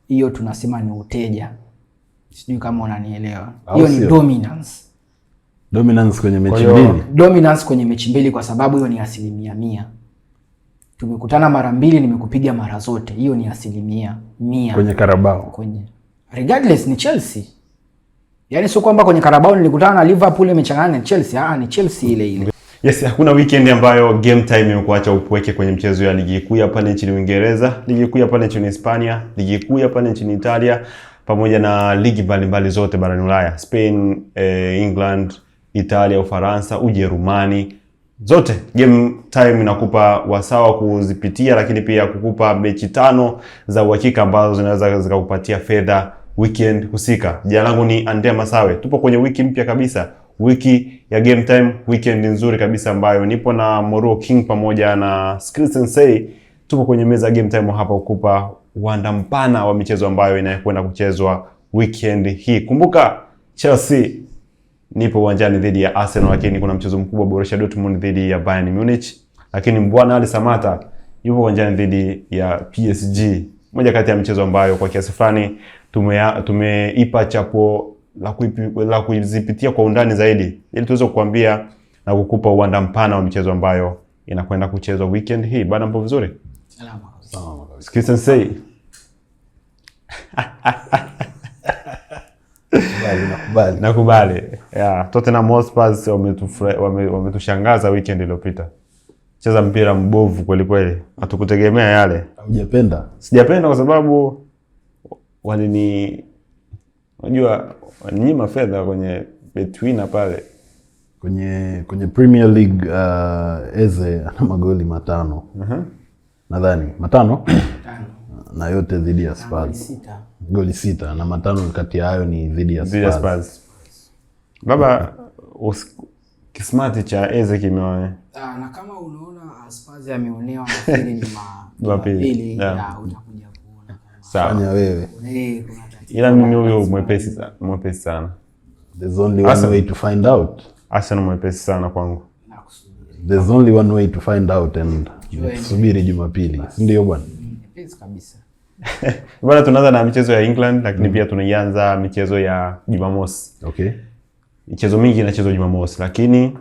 hiyo tunasema ni uteja. Sijui kama unanielewa. Hiyo ni dominance. Dominance kwenye mechi mbili. Dominance kwenye mechi mbili kwa sababu hiyo ni 100%. Tumekutana mara mbili, nimekupiga mara zote. Hiyo ni 100%. Kwenye Carabao. Kwenye regardless ni Chelsea. Yaani sio kwamba kwenye Carabao nilikutana na Liverpool imechanganya na Chelsea. Ni Chelsea ile ile. Yes, hakuna weekend ambayo game time imekuacha upweke kwenye mchezo ya ligi kuu ya pale nchini Uingereza, ligi kuu ya pale nchini Hispania, ligi kuu ya pale nchini Italia, pamoja na ligi mbalimbali zote barani Ulaya, Spain, England, Italia, Ufaransa, Ujerumani. Zote game time inakupa wasawa kuzipitia, lakini pia kukupa mechi 5 za uhakika ambazo zinaweza zikakupatia fedha weekend husika. Jina langu ni Andrea Masawe. Tupo kwenye wiki mpya kabisa. Wiki ya game time, weekend nzuri kabisa ambayo nipo na Moruo King pamoja na Skill Sensei. Tupo kwenye meza game time hapa kukupa uwanda mpana wa michezo ambayo inayokwenda kuchezwa weekend hii. Kumbuka Chelsea nipo uwanjani dhidi ya Arsenal, lakini kuna mchezo mkubwa Borussia Dortmund dhidi ya Bayern Munich, lakini Mbwana Ali Samata yupo uwanjani dhidi ya PSG. Moja kati ya mchezo ambayo kwa kiasi fulani tumeipa chapo la kuzipitia kwa undani zaidi ili tuweze kukuambia na kukupa uwanda mpana wa michezo ambayo inakwenda kuchezwa weekend hii. Bana, mpo vizuri? Salama. Skill Sensei. Nakubali. Yeah, Tottenham Hotspur wametushangaza weekend iliyopita. Cheza mpira mbovu kweli kweli. Hatukutegemea yale. Hujapenda? Sijapenda kwa sababu unajua wanyima fedha kwenye Betwina pale. Kwenye Premier League Eze ana magoli 5. Nadhani 5. Na yote dhidi ya Spurs. Goli 6 na 5 kati ya hayo ni dhidi ya Spurs. Baba, kismati cha Eze kimeone. Na kama unaona Spurs ameonewa nafikiri ni Jumapili, utakuja kuona. Fanya wewe. Ila mimi huyo mwepesi sana. There's only one way to find out. Arsenal mwepesi sana kwangu. There's only one way to find out and subiri Jumapili. Ndio bwana. Mwepesi kabisa. Bwana, tunaanza na michezo ya England, lakini pia tunaianza michezo ya Jumamosi. Okay. Michezo mingi inachezwa Jumamosi, lakini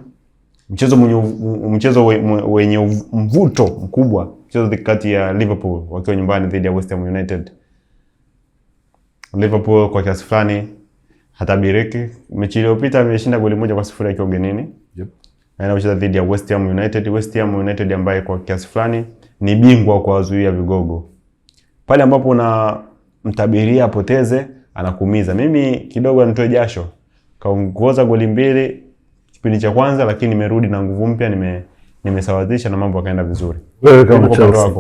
mchezo wenye mvuto mkubwa, mchezo kati ya Liverpool wakiwa nyumbani dhidi ya West Ham United. Liverpool kwa kiasi fulani hatabiriki. Mechi iliyopita ameshinda goli 1-0 akiwa ugenini. Yep. Anacheza dhidi ya West Ham United. West Ham United ambaye kwa kiasi fulani ni bingwa kwa wazuia vigogo. Pale ambapo unamtabiria apoteze, anakuumiza. Mimi kidogo anitoe jasho. Kaongoza goli 2 kipindi cha kwanza, lakini nimerudi na nguvu mpya, nimesawazisha na mambo yakaenda vizuri. Wewe kama Chelsea.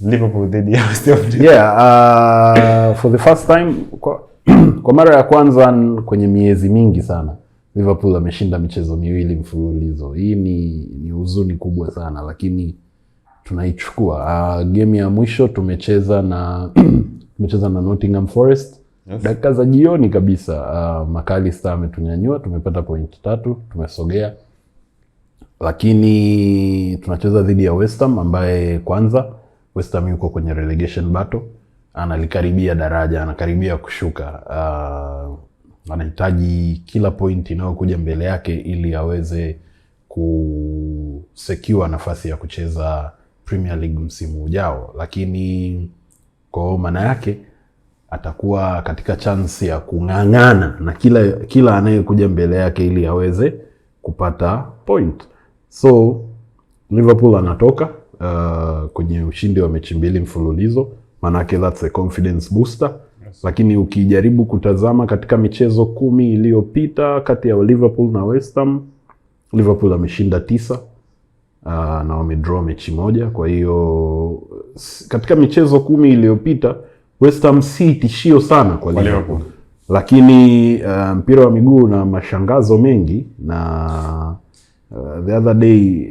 Liverpool dhidi ya West Ham. Yeah, for the first time kwa mara ya kwanza kwenye miezi mingi sana Liverpool ameshinda michezo 2 mfululizo. Hii ni huzuni kubwa sana, lakini tunaichukua. Game ya mwisho tumecheza na Nottingham Forest. Yes. Dakika za jioni kabisa, McAllister ametunyanyua, tumepata point 3, tumesogea. Lakini tunacheza dhidi ya West Ham ambaye kwanza West Ham yuko kwenye relegation battle, analikaribia daraja, anakaribia kushuka. Anahitaji kila point inayokuja mbele yake ili aweze kusecure nafasi ya kucheza Premier League msimu ujao, lakini kwa maana yake atakuwa katika chance ya kung'ang'ana na kila anayekuja mbele yake ili aweze kupata point. So Liverpool anatoka kwenye ushindi wa mechi 2 mfululizo, maana yake that's a confidence booster. Yes. Lakini ukijaribu kutazama katika michezo 10 iliyopita kati ya Liverpool na West Ham, Liverpool ameshinda 9 na wamedraw mechi 1. Kwa hiyo katika michezo 10 iliyopita West Ham si tishio sana kwa Liverpool. Lakini mpira wa miguu na mashangazo mengi, na the other day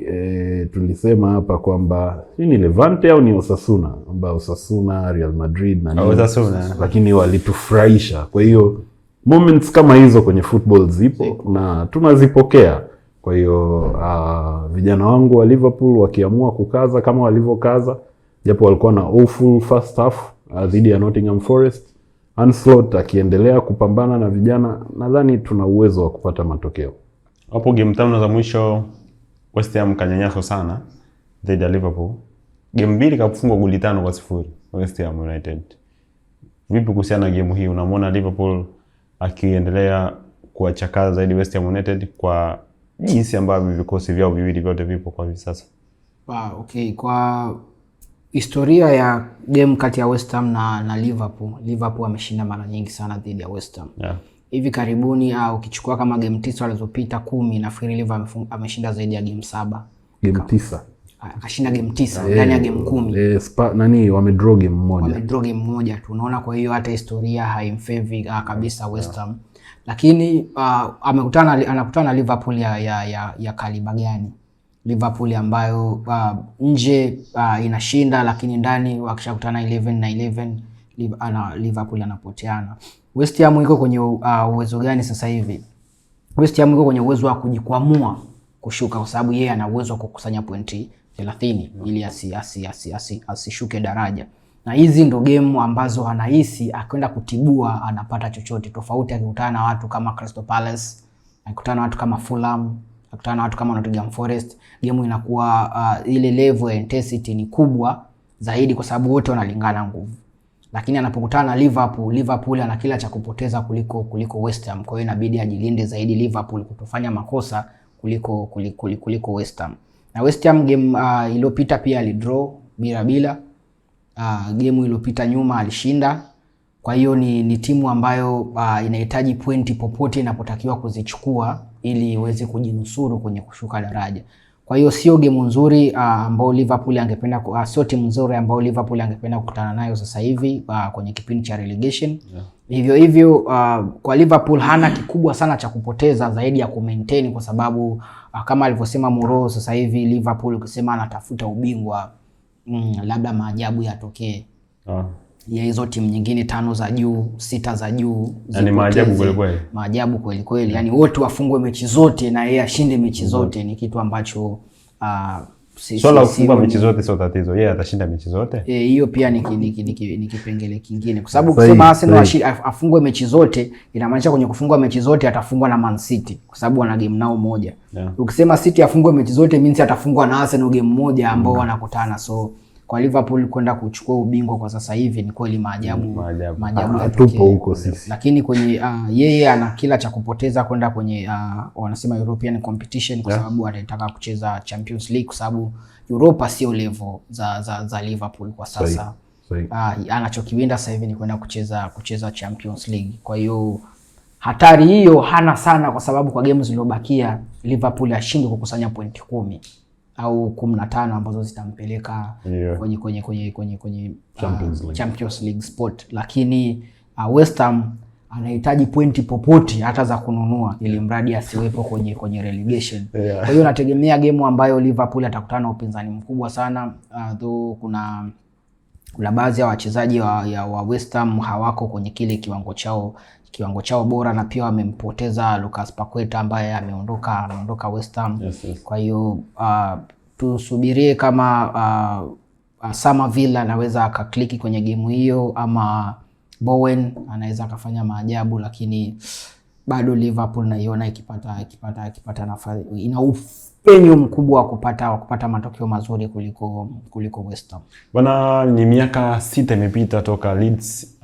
tulisema hapa kwamba ni Levante au ni Osasuna, ambao Osasuna, Real Madrid na Osasuna, lakini walitufurahisha. Kwa hiyo moments kama hizo kwenye football zipo na tunazipokea. Kwa hiyo vijana wangu wa Liverpool wakiamua kukaza kama walivyokaza, japo walikuwa na awful first half, dhidi ya Nottingham Forest. Ancelotti akiendelea kupambana na vijana, nadhani tuna uwezo wa kupata matokeo. Hapo game 5 za mwisho West Ham kanyanyaso sana dhidi ya Liverpool. Game 2 kafungwa goli 5-0 West Ham United. Vipi kuhusiana na game hii? Unamwona Liverpool akiendelea kuwachakaza zaidi West Ham United kwa jinsi ambavyo vikosi vyao viwili vyote vipo kwa hivi sasa? Okay, kwa historia ya game kati ya West Ham na Liverpool ameshinda mara nyingi sana dhidi ya West Ham. Yeah. Hivi karibuni ukichukua kama game 9 walizopita 10, nafikiri Liverpool ameshinda zaidi ya game 7. Game 9. Akashinda game 9 ndani ya game 10. Wamedraw game moja. Wamedraw game moja tu. Unaona, kwa hiyo hata historia haimfavor kabisa West Ham. Lakini anakutana na Liverpool ya kaliba gani? Liverpool ambayo nje inashinda, lakini ndani wakishakutana 11 na 11 Liverpool anapoteana. West Ham iko kwenye uwezo gani sasa hivi? West Ham iko kwenye uwezo wa kujikwamua kushuka, kwa sababu yeye ana uwezo wa kukusanya pointi 30 ili asishuke daraja. Na hizi ndo game ambazo anahisi akienda kutibua anapata chochote, tofauti akikutana na watu kama Crystal Palace, akikutana na watu kama Fulham, akikutana na watu kama Nottingham Forest. Game inakuwa ile level ya intensity ni kubwa zaidi kwa sababu wote wanalingana nguvu. Lakini anapokutana na Liverpool ana kila cha kupoteza kuliko West Ham. Kwa hiyo inabidi ajilinde zaidi Liverpool kutofanya makosa kuliko West Ham. Na West Ham game iliyopita pia alidraw bila. Game iliyopita nyuma alishinda. Kwa hiyo ni timu ambayo inahitaji pointi popote inapotakiwa kuzichukua ili iweze kujinusuru kwenye kushuka daraja. Kwa hiyo sio game nzuri ambao Liverpool angependa sio timu nzuri ambao Liverpool angependa kukutana nayo sasa hivi kwenye kipindi cha relegation. Yeah. Hivyo kwa Liverpool hana kikubwa sana cha kupoteza zaidi ya kumaintain, kwa sababu kama alivyosema Moro, sasa hivi Liverpool ukisema anatafuta ubingwa, labda maajabu yatokee. Ya hizo timu nyingine 5 za juu, 6 za juu, yani maajabu kweli kweli. Maajabu kweli kweli. Yani wote wafungwe mechi zote na yeye ashinde mechi zote ni kitu ambacho swala kufungwa mechi zote sio tatizo. Yeye atashinda mechi zote. Hiyo pia ni kipengele kingine. Kwa sababu kusema Arsenal afungwe mechi zote inamaanisha kwenye kufungwa mechi zote atafungwa na Man City kwa sababu wana game nao moja. Yeah. Ukisema City afungwe mechi zote means atafungwa na Arsenal game moja ambao wanakutana. So kwa Liverpool kwenda kuchukua ubingwa kwa sasa hivi ni kweli maajabu tupo huko sisi. Lakini kwenye yeye ana kila cha kupoteza kwenda kwenye wanasema European competition kwa sababu anataka kucheza Champions League, kwa sababu Europa sio level za Liverpool kwa sasa. Anachokiwinda sasa hivi ni kwenda kucheza Champions League. Kwa hiyo hatari hiyo hana sana, kwa sababu kwa games zilizobakia Liverpool ashinde kukusanya pointi 10 au 15 ambazo zitampeleka kwenye Champions League spot. Lakini West Ham anahitaji pointi popote hata za kununua ili mradi asiwepo kwenye relegation. Kwa hiyo nategemea game ambayo Liverpool atakutana na upinzani mkubwa sana. Though kuna baadhi ya wachezaji wa West Ham hawako kwenye kile kiwango chao bora, na pia wamempoteza Lucas Paqueta ambaye ameondoka West Ham. Yes. Kwa hiyo tusubirie kama Somerville anaweza akakliki kwenye game hiyo ama Bowen anaweza akafanya maajabu, lakini bado Liverpool naiona ikipata nafasi, ina upenyo mkubwa wa kupata matokeo mazuri kuliko West Ham. Bwana, ni miaka 6 imepita toka Leeds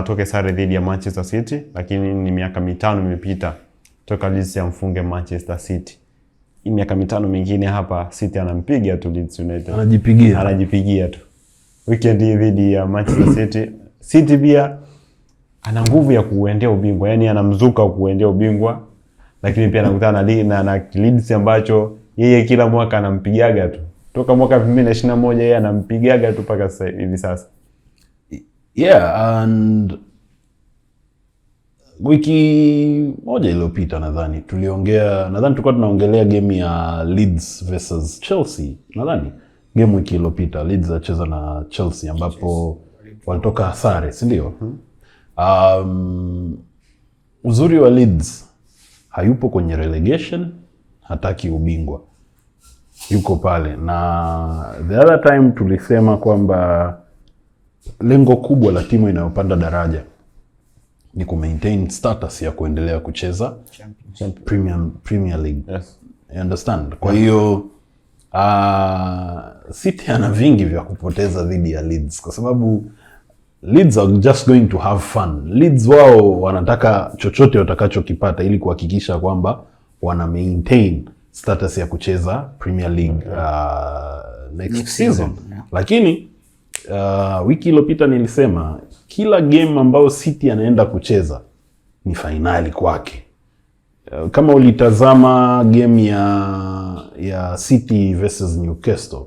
toke sare dhidi ya Manchester City, lakini ni miaka 5 imepita toka Leeds amfunge Manchester City. Hii miaka 5 mingine hapa City anampiga tu Leeds United. Anajipigia tu. Weekend hii dhidi ya Manchester City pia ana nguvu ya kuendea ubingwa, yani anamzuka kuendea ubingwa, lakini pia anakutana na Leeds ambacho yeye kila mwaka anampigaga tu. Toka mwaka 2021 yeye anampigaga tu mpaka hivi sasa. Yeah, and wiki moja iliyopita nadhani tulikuwa tunaongelea game ya Leeds versus Chelsea. Nadhani game wiki iliyopita Leeds acheza na Chelsea ambapo walitoka sare, si ndio? Uzuri wa Leeds hayupo kwenye relegation, hataki ubingwa, yuko pale. Na the other time tulisema kwamba lengo kubwa la timu inayopanda daraja ni ku-maintain status ya kuendelea kucheza Premier League. Yes. You understand? Kwa hiyo City ana vingi vya kupoteza dhidi ya Leeds kwa sababu Leeds are just going to have fun. Leeds wao wanataka chochote watakachokipata ili kuhakikisha kwamba wana maintain status ya kucheza Premier League next season. Yeah. Lakini wiki iliyopita nilisema kila game ambayo City anaenda kucheza ni fainali kwake. Kama ulitazama game ya City versus Newcastle,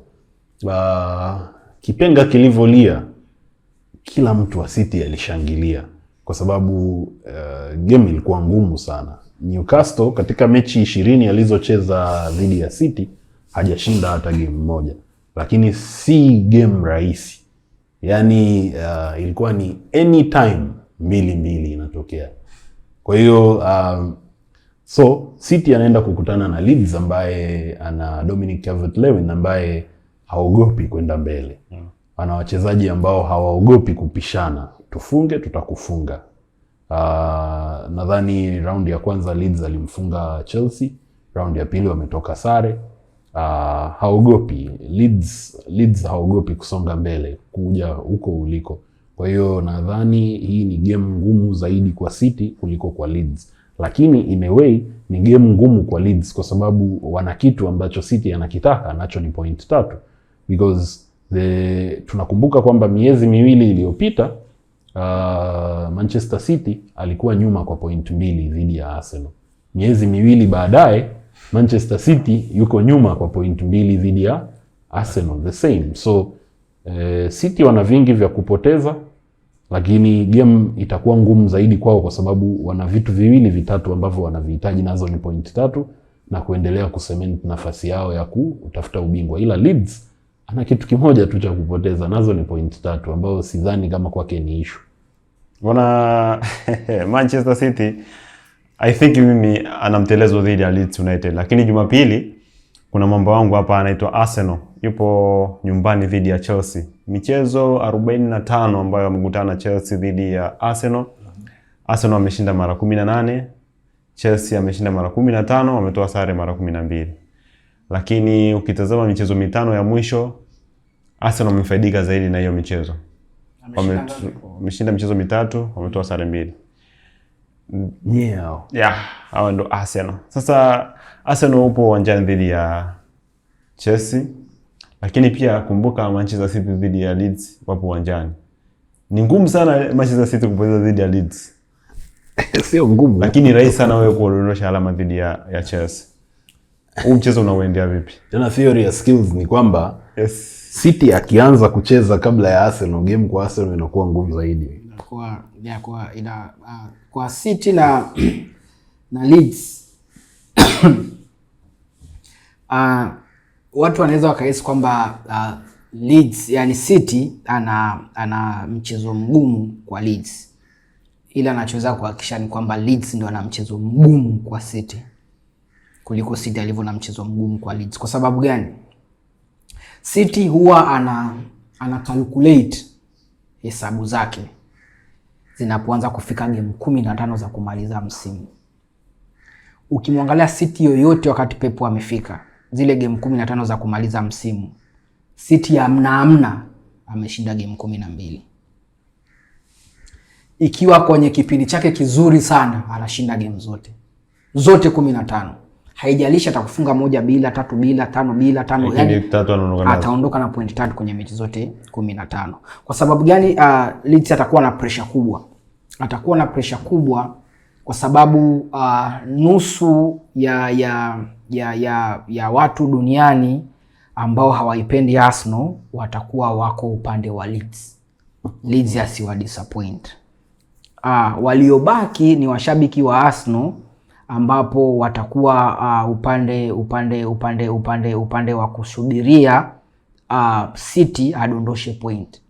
kipenga kilivyolia, kila mtu wa City alishangilia kwa sababu game ilikuwa ngumu sana. Newcastle katika mechi 20 alizocheza dhidi ya City hajashinda hata game moja, lakini si game rahisi. Yani ilikuwa ni anytime 2-2 inatokea. Kwa hiyo so City anaenda kukutana na Leeds ambaye ana Dominic Calvert-Lewin ambaye haogopi kwenda mbele. Ana wachezaji ambao hawaogopi kupishana. Tufunge, tutakufunga. Nadhani raundi ya kwanza Leeds alimfunga Chelsea, raundi ya pili wametoka sare. Haogopi Leeds haogopi kusonga mbele kuja huko uliko. Kwa hiyo nadhani hii ni game ngumu zaidi kwa City kuliko kwa Leeds, lakini in a way ni game ngumu kwa Leeds kwa sababu wana kitu ambacho City anakitaka, nacho ni point 3 because tunakumbuka kwamba miezi miwili iliyopita Manchester City alikuwa nyuma kwa point 2 dhidi ya Arsenal. Miezi miwili baadaye Manchester City yuko nyuma kwa point 2 dhidi ya Arsenal, the same. So City wana vingi vya kupoteza, lakini game itakuwa ngumu zaidi kwao kwa sababu wana vitu viwili vitatu ambavyo wanavihitaji, nazo ni point 3 na kuendelea kucement nafasi yao ya kutafuta ubingwa. Ila Leeds ana kitu kimoja tu cha kupoteza, nazo ni point 3 ambao sidhani kama kwake ni issue. Wana Manchester City I think mimi ana mtelezo dhidi ya Leeds United, lakini Jumapili kuna mambo wangu hapa anaitwa Arsenal. Yupo nyumbani dhidi ya Chelsea. Michezo 45 ambayo wamekutana Chelsea dhidi ya Arsenal. Arsenal ameshinda mara 18, Chelsea ameshinda mara 15, wametoa sare mara 12. Lakini ukitazama michezo 5 ya mwisho, Arsenal wamefaidika zaidi na hiyo michezo. Wameshinda michezo 3, wametoa sare 2. Yeah, hao ndo Arsenal. Sasa Arsenal upo uwanjani dhidi ya Chelsea, lakini pia kumbuka Manchester City dhidi ya Leeds wapo uwanjani. Ni ngumu sana Manchester City kupoteza dhidi ya Leeds. Sio ngumu, lakini rahisi sana wewe kuondosha alama dhidi ya Chelsea. Huu mchezo unaoendea vipi? Tena theory ya skills ni kwamba City akianza kucheza kabla ya Arsenal, game kwa Arsenal inakuwa ngumu zaidi. Kwa City na Leeds watu wanaweza wakahisi kwamba Leeds, yani City ana mchezo mgumu kwa Leeds, ila anachoweza kuhakikisha ni kwamba Leeds ndio ana mchezo mgumu kwa City kuliko City alivyo na mchezo mgumu kwa Leeds. Kwa sababu gani? City huwa ana calculate hesabu zake zinapoanza kufika game 15 za kumaliza msimu. Ukimwangalia City yoyote wakati Pep amefika zile game 15 za kumaliza msimu, City amna ameshinda game 12. Ikiwa kwenye kipindi chake kizuri sana anashinda game zote 15. Haijalishi atakufunga 1-0, 3-0, 5-0, 5, yani ataondoka na point 3 kwenye mechi zote 15. Kwa sababu gani? Leeds atakuwa na pressure kubwa. Atakuwa na pressure kubwa kwa sababu nusu ya watu duniani ambao hawaipendi Arsenal watakuwa wako upande wa Leeds. Leeds asiwa disappoint. Waliobaki ni washabiki wa Arsenal ambapo watakuwa upande wa kusubiria City adondoshe point.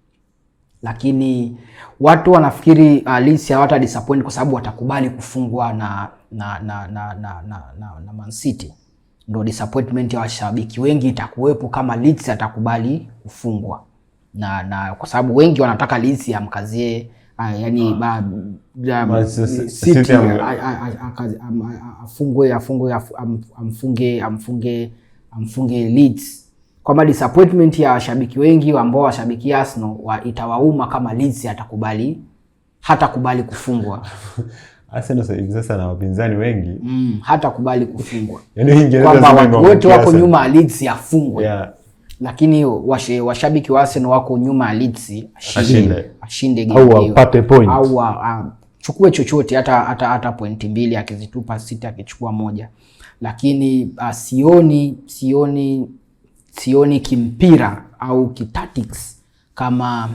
Lakini watu wanafikiri Leeds hawata disappoint kwa sababu watakubali kufungwa na Man City. Ndio disappointment ya washabiki wengi itakuwepo kama Leeds atakubali kufungwa. na kwa sababu wengi wanataka Leeds amkazie yani City amfunge Leeds, kwamba disappointment ya washabiki wengi ambao washabiki Arsenal itawauma kama Leeds hatakubali kufungwa. Arsenal sasa na wapinzani wengi hatakubali kufungwa. Yaani kwamba watu wote wako nyuma ya Leeds afungwe. Lakini washabiki wa Arsenal wako nyuma ya Leeds ashinde game au apate point au chukue chochote hata pointi 2, akizitupa City akichukua 1. Lakini sioni kimpira au kitactics kama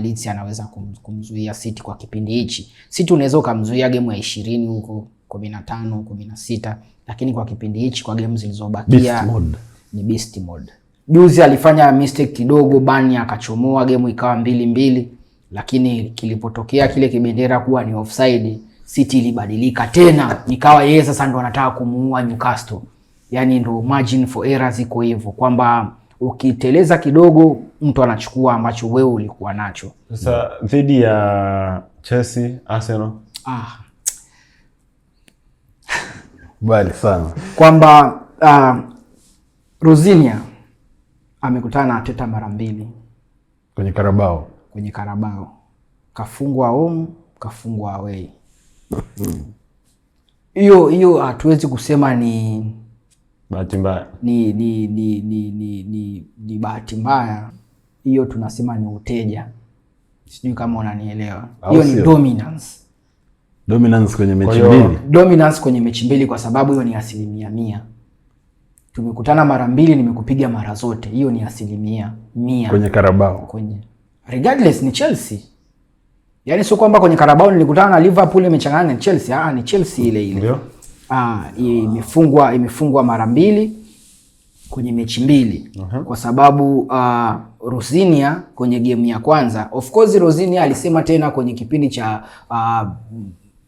Leeds anaweza kumzuia City kwa kipindi hichi. City unaweza kumzuia game ya 20 huko 15 16, lakini kwa kipindi hichi kwa game zilizobakia ni beast mode. Juzi alifanya mistake kidogo, Bani akachomoa, game ikawa 2-2, lakini kilipotokea kile kibendera kuwa ni offside, City ilibadilika tena, nikawa yeye sasa ndo anataka kumuua Newcastle. Yani ndo margin for error ziko hivyo, kwamba ukiteleza kidogo mtu anachukua ambacho wewe ulikuwa nacho. Sasa dhidi ya Chelsea, Arsenal bali sana kwamba Rosinia amekutana na Arteta mara 2 kwenye Carabao. Kafungwa home, kafungwa away. Hiyo hatuwezi kusema ni bahati mbaya. Ni bahati mbaya. Hiyo tunasema ni uteja. Sijui kama unanielewa. Hiyo ni dominance kwenye mechi mbili. Dominance kwenye mechi mbili, kwa sababu hiyo ni 100%. Tumekutana mara 2, nimekupiga mara zote. Hiyo ni 100% kwenye Carabao. Regardless ni Chelsea. Yaani sio kwamba kwenye Carabao nilikutana na Liverpool imechangana na Chelsea. Ni Chelsea ile. Ndio. Imefungwa mara 2 kwenye mechi 2. Kwa sababu Rosinia kwenye game ya kwanza, of course Rosinia alisema tena kwenye kipindi cha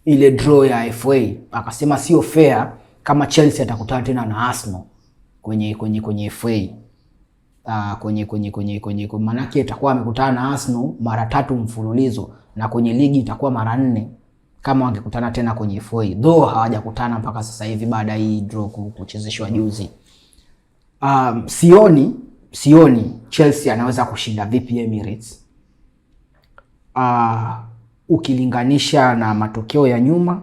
ile draw ya FA, akasema sio fair kama Chelsea atakutana tena na Arsenal kwenye FA. Kwenye manake itakuwa amekutana na Arsenal mara 3 mfululizo, na kwenye ligi itakuwa mara 4 kama wangekutana tena kwenye FA. Though hawajakutana mpaka sasa hivi baada hii draw kuchezeshwa juzi. Sioni Chelsea anaweza kushinda vipi Emirates. Ukilinganisha na matokeo ya nyuma,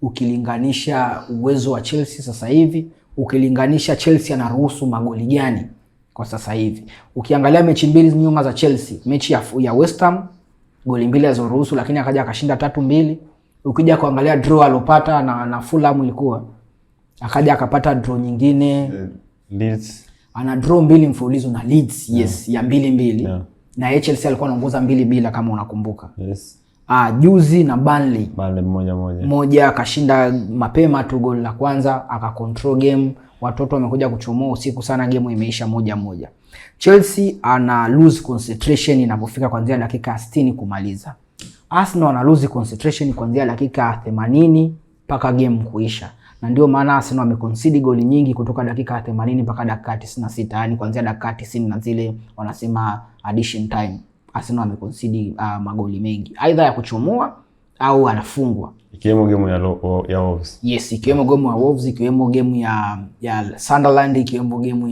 ukilinganisha uwezo wa Chelsea sasa hivi, ukilinganisha Chelsea anaruhusu magoli gani kwa sasa hivi. Ukiangalia mechi 2 nyuma za Chelsea, mechi ya West Ham goli 2 alizoruhusu, lakini akaja akashinda 3-2. Ukija kuangalia draw alopata na Fulham ilikuwa, akaja akapata draw nyingine Leeds, ana draw 2 mfululizo na Leeds ya 2-2. Na Chelsea alikuwa anaongoza 2-2 kama unakumbuka. Juzi na Burnley 1-1 akashinda mapema tu goli la kwanza, akacontrol game. Watoto wamekuja kuchomoa usiku sana, game imeisha 1-1. Chelsea ana lose concentration inapofika kuanzia dakika 60 kumaliza. Arsenal ana lose concentration kuanzia dakika 80 mpaka game kuisha. Na ndio maana Arsenal ameconcede goli nyingi kutoka dakika 80 mpaka dakika 96, yani kuanzia dakika 90 na zile wanasema addition time. Arsenal ameconcede magoli mengi, aidha ya kuchomoa au anafungwa. Ikiwemo game ya Wolves. Yes, ikiwemo game ya Wolves, ikiwemo game ya Sunderland, ikiwemo game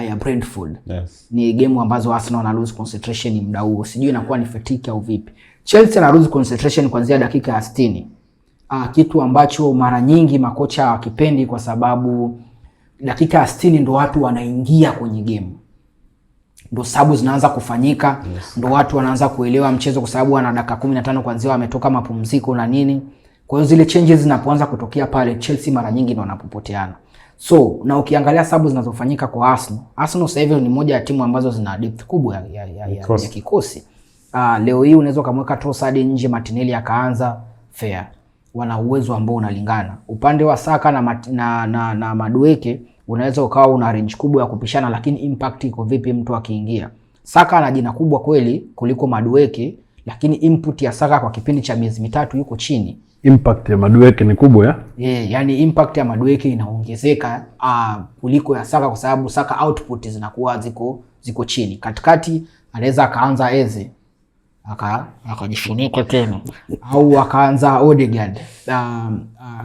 ya Brentford. Yes. Ni game ambazo Arsenal ana lose concentration muda huo. Sijui inakuwa ni fatigue au vipi. Chelsea ana lose concentration kuanzia dakika ya 60. Kitu ambacho mara nyingi makocha wakipendi, kwa sababu dakika ya 60 ndo watu wanaingia kwenye game. Ndo sababu zinaanza kufanyika, ndo watu wanaanza kuelewa mchezo, kwa sababu wana dakika 15 kuanzia wametoka mapumziko na nini. Kwa hiyo zile changes zinapoanza kutokea pale, Chelsea mara nyingi ndo wanapopoteana. So, na ukiangalia sababu zinazofanyika kwa Arsenal sasa hivi ni moja ya timu ambazo zina depth kubwa ya kikosi. Leo hii unaweza kumweka Trossard nje, Martinelli akaanza, fair. Wana uwezo ambao unalingana. Upande wa Saka na Madueke unaweza ukawa una range kubwa ya kupishana, lakini impact iko vipi mtu akiingia. Saka ana jina kubwa kweli kuliko Madueke, lakini input ya Saka kwa kipindi cha miezi 3 yuko chini. Impact ya Madueke ni kubwa ya? Yani impact ya Madueke inaongezeka kuliko ya Saka, kwa sababu Saka output zinakuwa ziko chini. Katikati anaweza akaanza Eze akajifunika tena au akaanza Odegaard.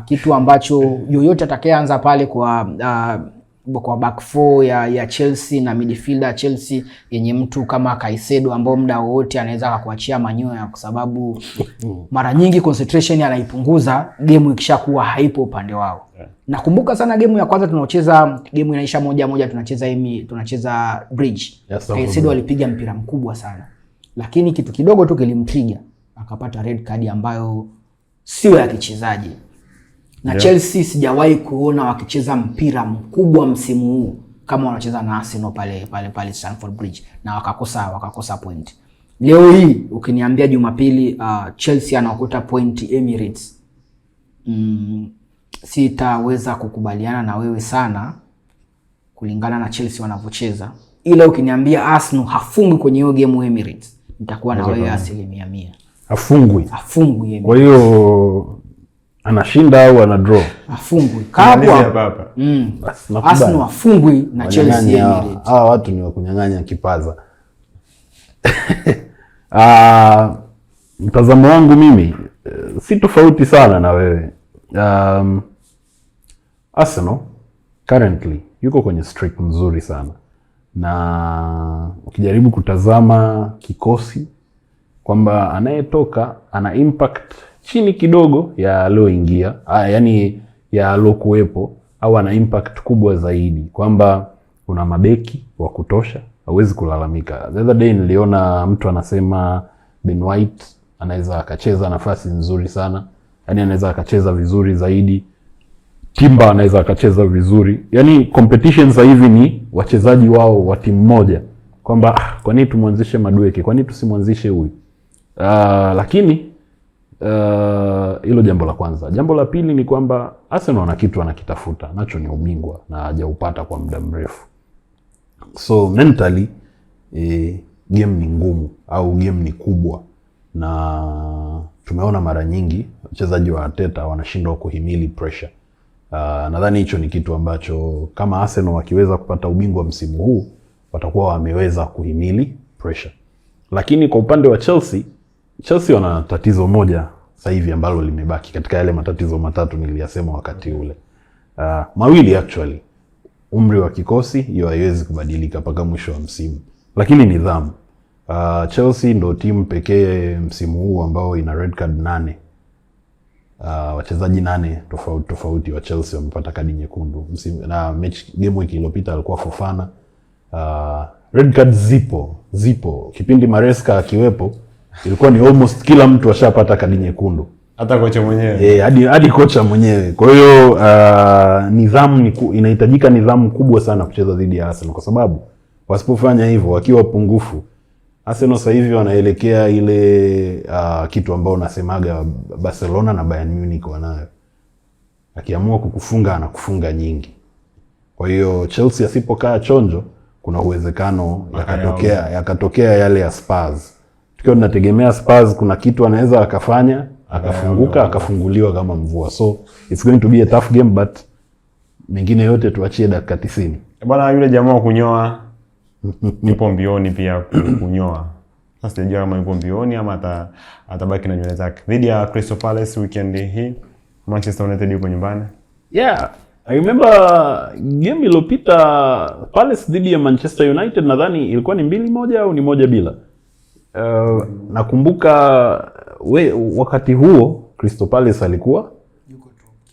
Kitu ambacho yoyote atakayeanza pale kwa back four ya Chelsea na midfielder Chelsea yenye mtu kama Caicedo ambao muda wote anaweza akakuachia manyoya, kwa sababu mara nyingi concentration anaipunguza game ikishakuwa haipo upande wao. Nakumbuka sana game ya kwanza tunaocheza, game inaisha 1-1, tunacheza Bridge. Caicedo alipiga mpira mkubwa sana, lakini kitu kidogo tu kilimpiga akapata red card ambayo sio ya kichezaji. Na Chelsea sijawahi kuona wakicheza mpira mkubwa msimu huu kama wanacheza na Arsenal pale Stamford Bridge, na wakakosa point. Leo hii ukiniambia Jumapili Chelsea anaokota point Emirates, sitaweza kukubaliana na wewe sana kulingana na Chelsea wanavyocheza. Ila ukiniambia Arsenal hafungwi kwenye hiyo game Emirates, nitakuwa na wewe 100%. Hafungwi. Kwa hiyo anashinda au ana draw? Afungwi. Hapa. Arsenal afungwi na Chelsea Emirates. Hawa watu ni wa kunyang'anya kipaza. Mtazamo wangu mimi si tofauti sana na wewe. Arsenal currently yuko kwenye streak mzuri sana, na ukijaribu kutazama kikosi kwamba anayetoka ana impact chini kidogo ya alioingia, yani ya alokuwepo, au ana impact kubwa zaidi, kwamba una mabeki wa kutosha, hauwezi kulalamika. The other day niliona mtu anasema Ben White anaweza akacheza nafasi nzuri sana, yani anaweza akacheza vizuri zaidi. Timber anaweza akacheza vizuri. Yani competition sasa hivi ni wachezaji wao wa timu moja, kwamba kwa nini tumwanzishe Madueke, kwa nini tusimwanzishe huyu? Lakini hilo jambo la kwanza. Jambo la pili ni kwamba Arsenal ana kitu anakitafuta, nacho ni ubingwa, na hajaupata kwa muda mrefu. So mentally game ni ngumu, au game ni kubwa, na tumeona mara nyingi wachezaji wa Arteta wanashindwa kuhimili pressure. Nadhani hicho ni kitu ambacho kama Arsenal wakiweza kupata ubingwa msimu huu watakuwa wameweza kuhimili pressure. Lakini kwa upande wa Chelsea wana tatizo moja sasa hivi ambalo limebaki katika yale matatizo matatu niliyasema wakati ule. Mawili actually. Umri wa kikosi hiyo haiwezi kubadilika mpaka mwisho wa msimu. Lakini nidhamu. Chelsea ndio timu pekee msimu huu ambao ina red card 8. Wachezaji 8 tofauti wa Chelsea wamepata kadi nyekundu. Na game week iliyopita alikuwa Fofana. Red card zipo. Kipindi Maresca akiwepo ilikuwa ni almost kila mtu ashapata kadi nyekundu, hata kocha mwenyewe. Hadi kocha mwenyewe. Kwa hiyo nidhamu inahitajika, nidhamu kubwa sana kucheza dhidi ya Arsenal, kwa sababu wasipofanya hivyo wakiwa pungufu, Arsenal sasa hivi wanaelekea ile kitu ambao nasemaga Barcelona na Bayern Munich wanayo. Akiamua kukufunga anakufunga nyingi. Kwa hiyo Chelsea asipokaa chonjo, kuna uwezekano yakatokea yale ya Spurs. Tukiwa tunategemea Spurs kuna kitu anaweza akafanya, akafunguka, akafunguliwa kama mvua. So it's going to be a tough game, but mengine yote tuachie dakika 90. Bwana, yule jamaa wa kunyoa yupo mbioni pia kunyoa. Sasa sijajua kama yupo mbioni ama atabaki na nywele zake. Dhidi ya Crystal Palace weekend hii, Manchester United yuko nyumbani. Yeah, I remember game iliyopita Palace dhidi ya Manchester United, nadhani ilikuwa ni 2-1 au ni 1-0. Nakumbuka wakati huo Crystal Palace alikuwa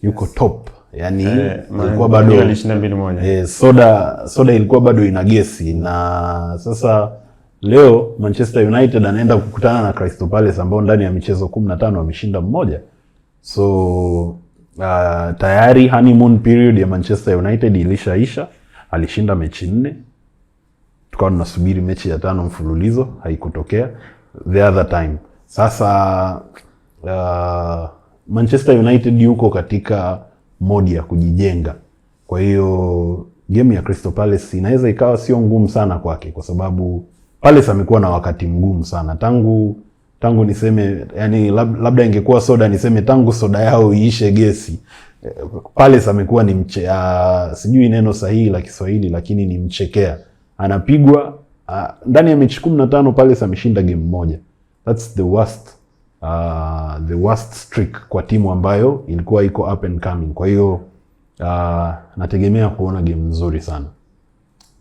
yuko top. Yani ilikuwa bado alishinda 2-1. Soda ilikuwa bado ina gesi, na sasa leo Manchester United anaenda kukutana na Crystal Palace ambao ndani ya michezo 15 wameshinda mmoja. So tayari honeymoon period ya Manchester United ilishaisha. Alishinda mechi 4. Tukawa tunasubiri mechi ya 5 mfululizo, haikutokea the other time. Sasa Manchester United yuko katika modi ya kujijenga. Kwa hiyo game ya Crystal Palace inaweza ikawa sio ngumu sana kwake, kwa sababu Palace amekuwa na wakati mgumu sana tangu niseme, yani labda ingekuwa soda niseme tangu soda yao iishe gesi. Palace amekuwa ni sijui neno sahihi la Kiswahili, lakini ni mchekea. Anapigwa ndani ya mechi 15 Palace ameshinda game moja. That's the worst streak kwa timu ambayo ilikuwa iko up and coming. Kwa hiyo nategemea kuona game nzuri sana.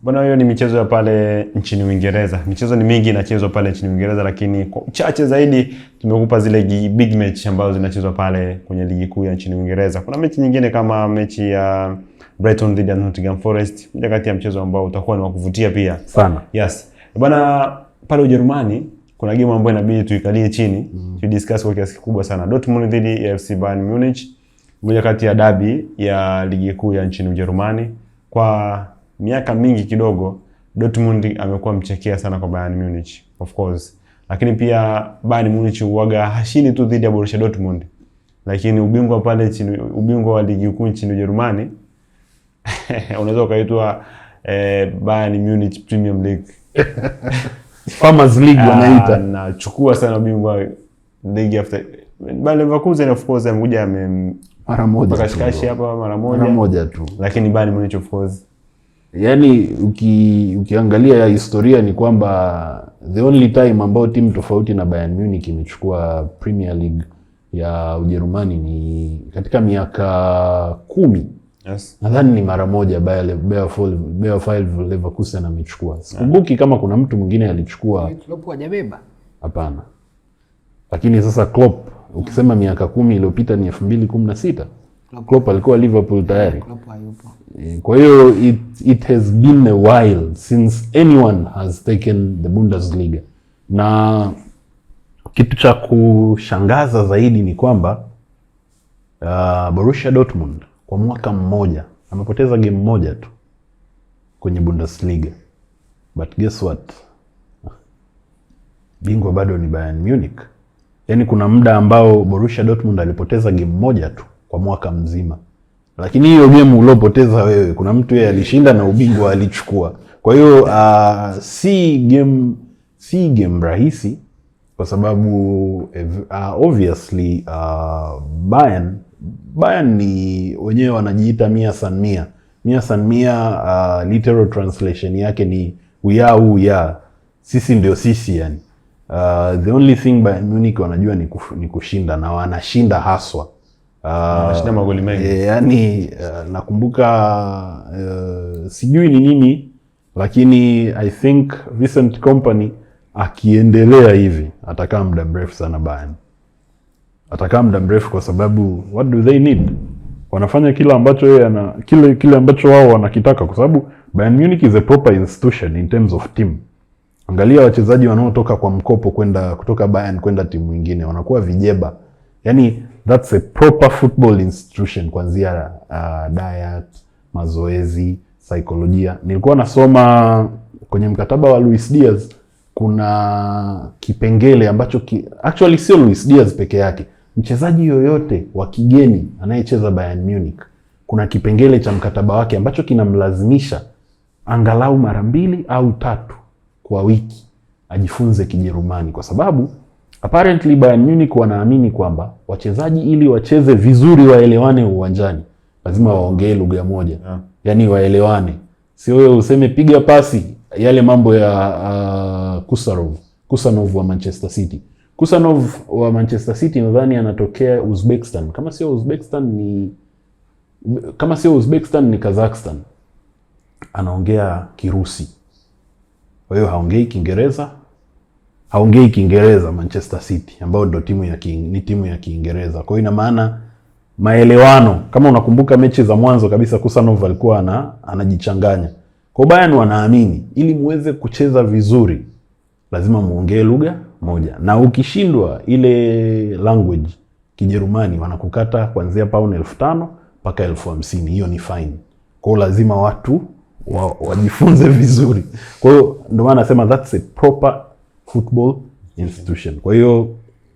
Bwana, hiyo ni michezo ya pale nchini Uingereza. Michezo ni mingi inachezwa pale nchini Uingereza, lakini kwa uchache zaidi tumekupa zile big match ambazo zinachezwa pale kwenye ligi kuu ya nchini Uingereza. Kuna mechi nyingine kama mechi ya Brighton dhidi ya Nottingham Forest, moja kati ya mchezo ambao utakuwa ni wa kuvutia pia sana. Yes. Bwana, pale Ujerumani kuna game ambayo inabidi tuikalie chini, discuss kwa kiasi kikubwa sana. Dortmund dhidi ya FC Bayern Munich, moja kati ya derby ya ligi kuu ya nchini Ujerumani. Kwa miaka mingi kidogo Dortmund amekuwa mchekea sana kwa Bayern Munich, of course. Lakini pia Bayern Munich huaga hashindi tu dhidi ya Borussia Dortmund, lakini ubingwa pale chini, ubingwa wa ligi kuu nchini Ujerumani unaweza ukaitwa Bayern Munich Premier League. Farmers League wanaita. Na chukua sana ubingwa league after Bayer Leverkusen, of course amekuja mara moja kashikashi hapa mara moja tu, lakini Bayern Munich of course, yani ukiangalia historia ni kwamba the only time ambao timu tofauti na Bayern Munich imechukua Premier League ya Ujerumani ni katika miaka 10. Yes. Nadhani ni mara moja Bayer Leverkusen amechukua. Sikumbuki kama kuna mtu mwingine alichukua. Klopp hajabeba. Hapana. Lakini sasa Klopp, ukisema miaka 10 iliyopita ni 2016. Klopp alikuwa Liverpool tayari. Klopp hayupo. Kwa hiyo it has been a while since anyone has taken the Bundesliga. Na kitu cha kushangaza zaidi ni kwamba Borussia Dortmund kwa mwaka mmoja amepoteza game moja tu kwenye Bundesliga. But guess what? Bingwa bado ni Bayern Munich. Yaani kuna muda ambao Borussia Dortmund alipoteza game moja tu kwa mwaka mzima. Lakini hiyo game uliopoteza wewe, kuna mtu yeye alishinda na ubingwa alichukua. Kwa hiyo si game rahisi kwa sababu obviously Bayern ni wenyewe wanajiita Mia San Mia. Mia San Mia literal translation yake ni we are who we are. Sisi ndio sisi yani. The only thing Bayern Munich wanajua ni kushinda, na wanashinda haswa. Wanashinda magoli mengi. Yani nakumbuka sijui ni nini, lakini I think Vincent Kompany akiendelea hivi atakaa muda mrefu sana Bayern. Atakaa muda mrefu kwa sababu what do they need? Wanafanya kile ambacho yeye kile ambacho wao wanakitaka, kwa sababu Bayern Munich is a proper institution in terms of team. Angalia wachezaji wanaotoka kwa mkopo kutoka Bayern kwenda timu nyingine wanakuwa vijeba. Yani that's a proper football institution, kuanzia diet, mazoezi, saikolojia. Nilikuwa nasoma kwenye mkataba wa Luis Diaz kuna kipengele ambacho actually sio Luis Diaz peke yake. Mchezaji yoyote wa kigeni anayecheza Bayern Munich, kuna kipengele cha mkataba wake ambacho kinamlazimisha angalau mara 2 au 3 kwa wiki ajifunze Kijerumani, kwa sababu apparently Bayern Munich wanaamini kwamba wachezaji ili wacheze vizuri waelewane uwanjani lazima waongee lugha moja. Yani waelewane. Sio wewe useme piga pasi, yale mambo ya Kusanov wa Manchester City. Kusanov wa Manchester City nadhani anatokea Uzbekistan. Kama sio Uzbekistan ni Kazakhstan. Anaongea Kirusi. Kwa hiyo haongei Kiingereza Manchester City, ambao ndio timu ya Kiingereza. Kwa hiyo ina maana maelewano, kama unakumbuka mechi za mwanzo kabisa Kusanov alikuwa anajichanganya. Kwa Bayern wanaamini ili muweze kucheza vizuri lazima muongee lugha moja, na ukishindwa ile language Kijerumani wanakukata kuanzia pauni 5,000 mpaka 50,000. Hiyo ni fine. Kwa hiyo lazima watu wajifunze vizuri. Kwa hiyo ndio maana nasema that's a proper football institution. Kwa hiyo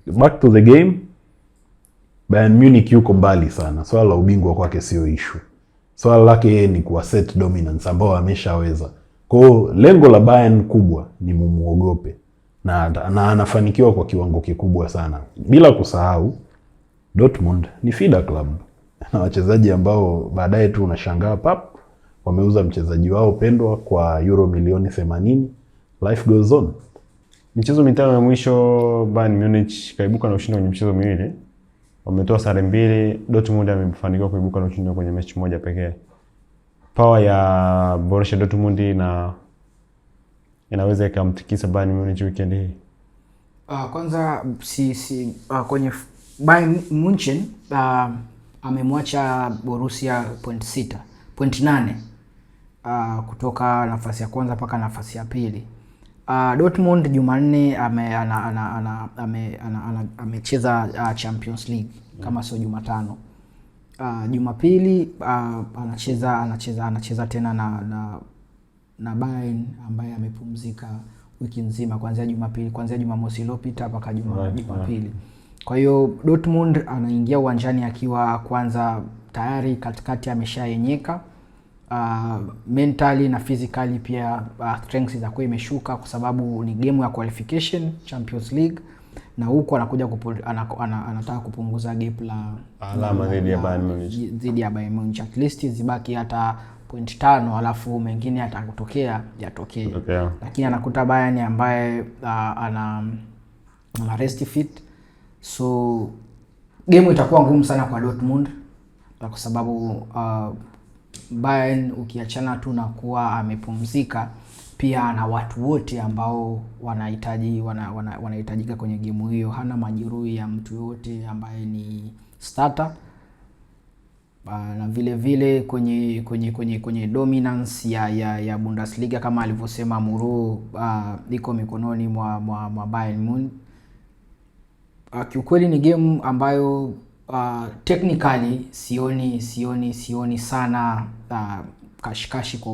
back to the game, Bayern Munich yuko mbali sana. Swala la ubingwa kwake sio issue. Swala lake ni kuasset dominance ambao ameshaweza. Kwa hiyo lengo la Bayern kubwa ni mumuogope, na anafanikiwa kwa kiwango kikubwa sana. Bila kusahau Dortmund ni feeder club na wachezaji ambao baadaye tu unashangaa wameuza mchezaji wao pendwa kwa euro milioni 80, life goes on. Michezo mitano ya mwisho Bayern Munich kaibuka na ushindi kwenye michezo miwili. Wametoa sare mbili. Dortmund amefanikiwa kuibuka na ushindi kwenye mechi moja pekee. Power ya Borussia Dortmund inaweza ikamtikisa Bayern Munich weekend hii. Kwanza kwenye Bayern Munich amemwacha Borussia point 8 kutoka nafasi ya kwanza mpaka nafasi ya pili. Dortmund Jumanne amecheza Champions League kama sio Jumatano. Jumapili anacheza tena na Bayern ambaye amepumzika wiki nzima kuanzia Jumamosi iliyopita mpaka Jumapili. Kwa hiyo Dortmund anaingia uwanjani akiwa kwanza tayari katikati ameshayenyeka. Mentally na physically pia strength za kwa imeshuka kwa sababu ni game ya qualification Champions League, na huko anakuja anataka kupunguza gap la alama dhidi ya Bayern Munich. At least zibaki hata point 5 alafu mengine atakutokea yatokee. Lakini anakuta Bayern ambaye ana rest fit, so game itakuwa ngumu sana kwa Dortmund kwa sababu Bayern ukiachana tu na kuwa amepumzika, pia na watu wote ambao wanahitajika kwenye game hiyo. Hana majeruhi ya mtu yote ambaye ni starter. Na vile vile kwenye dominance ya Bundesliga kama alivyosema Muru, iko mikononi mwa Bayern Munich. Kiukweli ni game ambayo technically sioni sana kashikashi kwa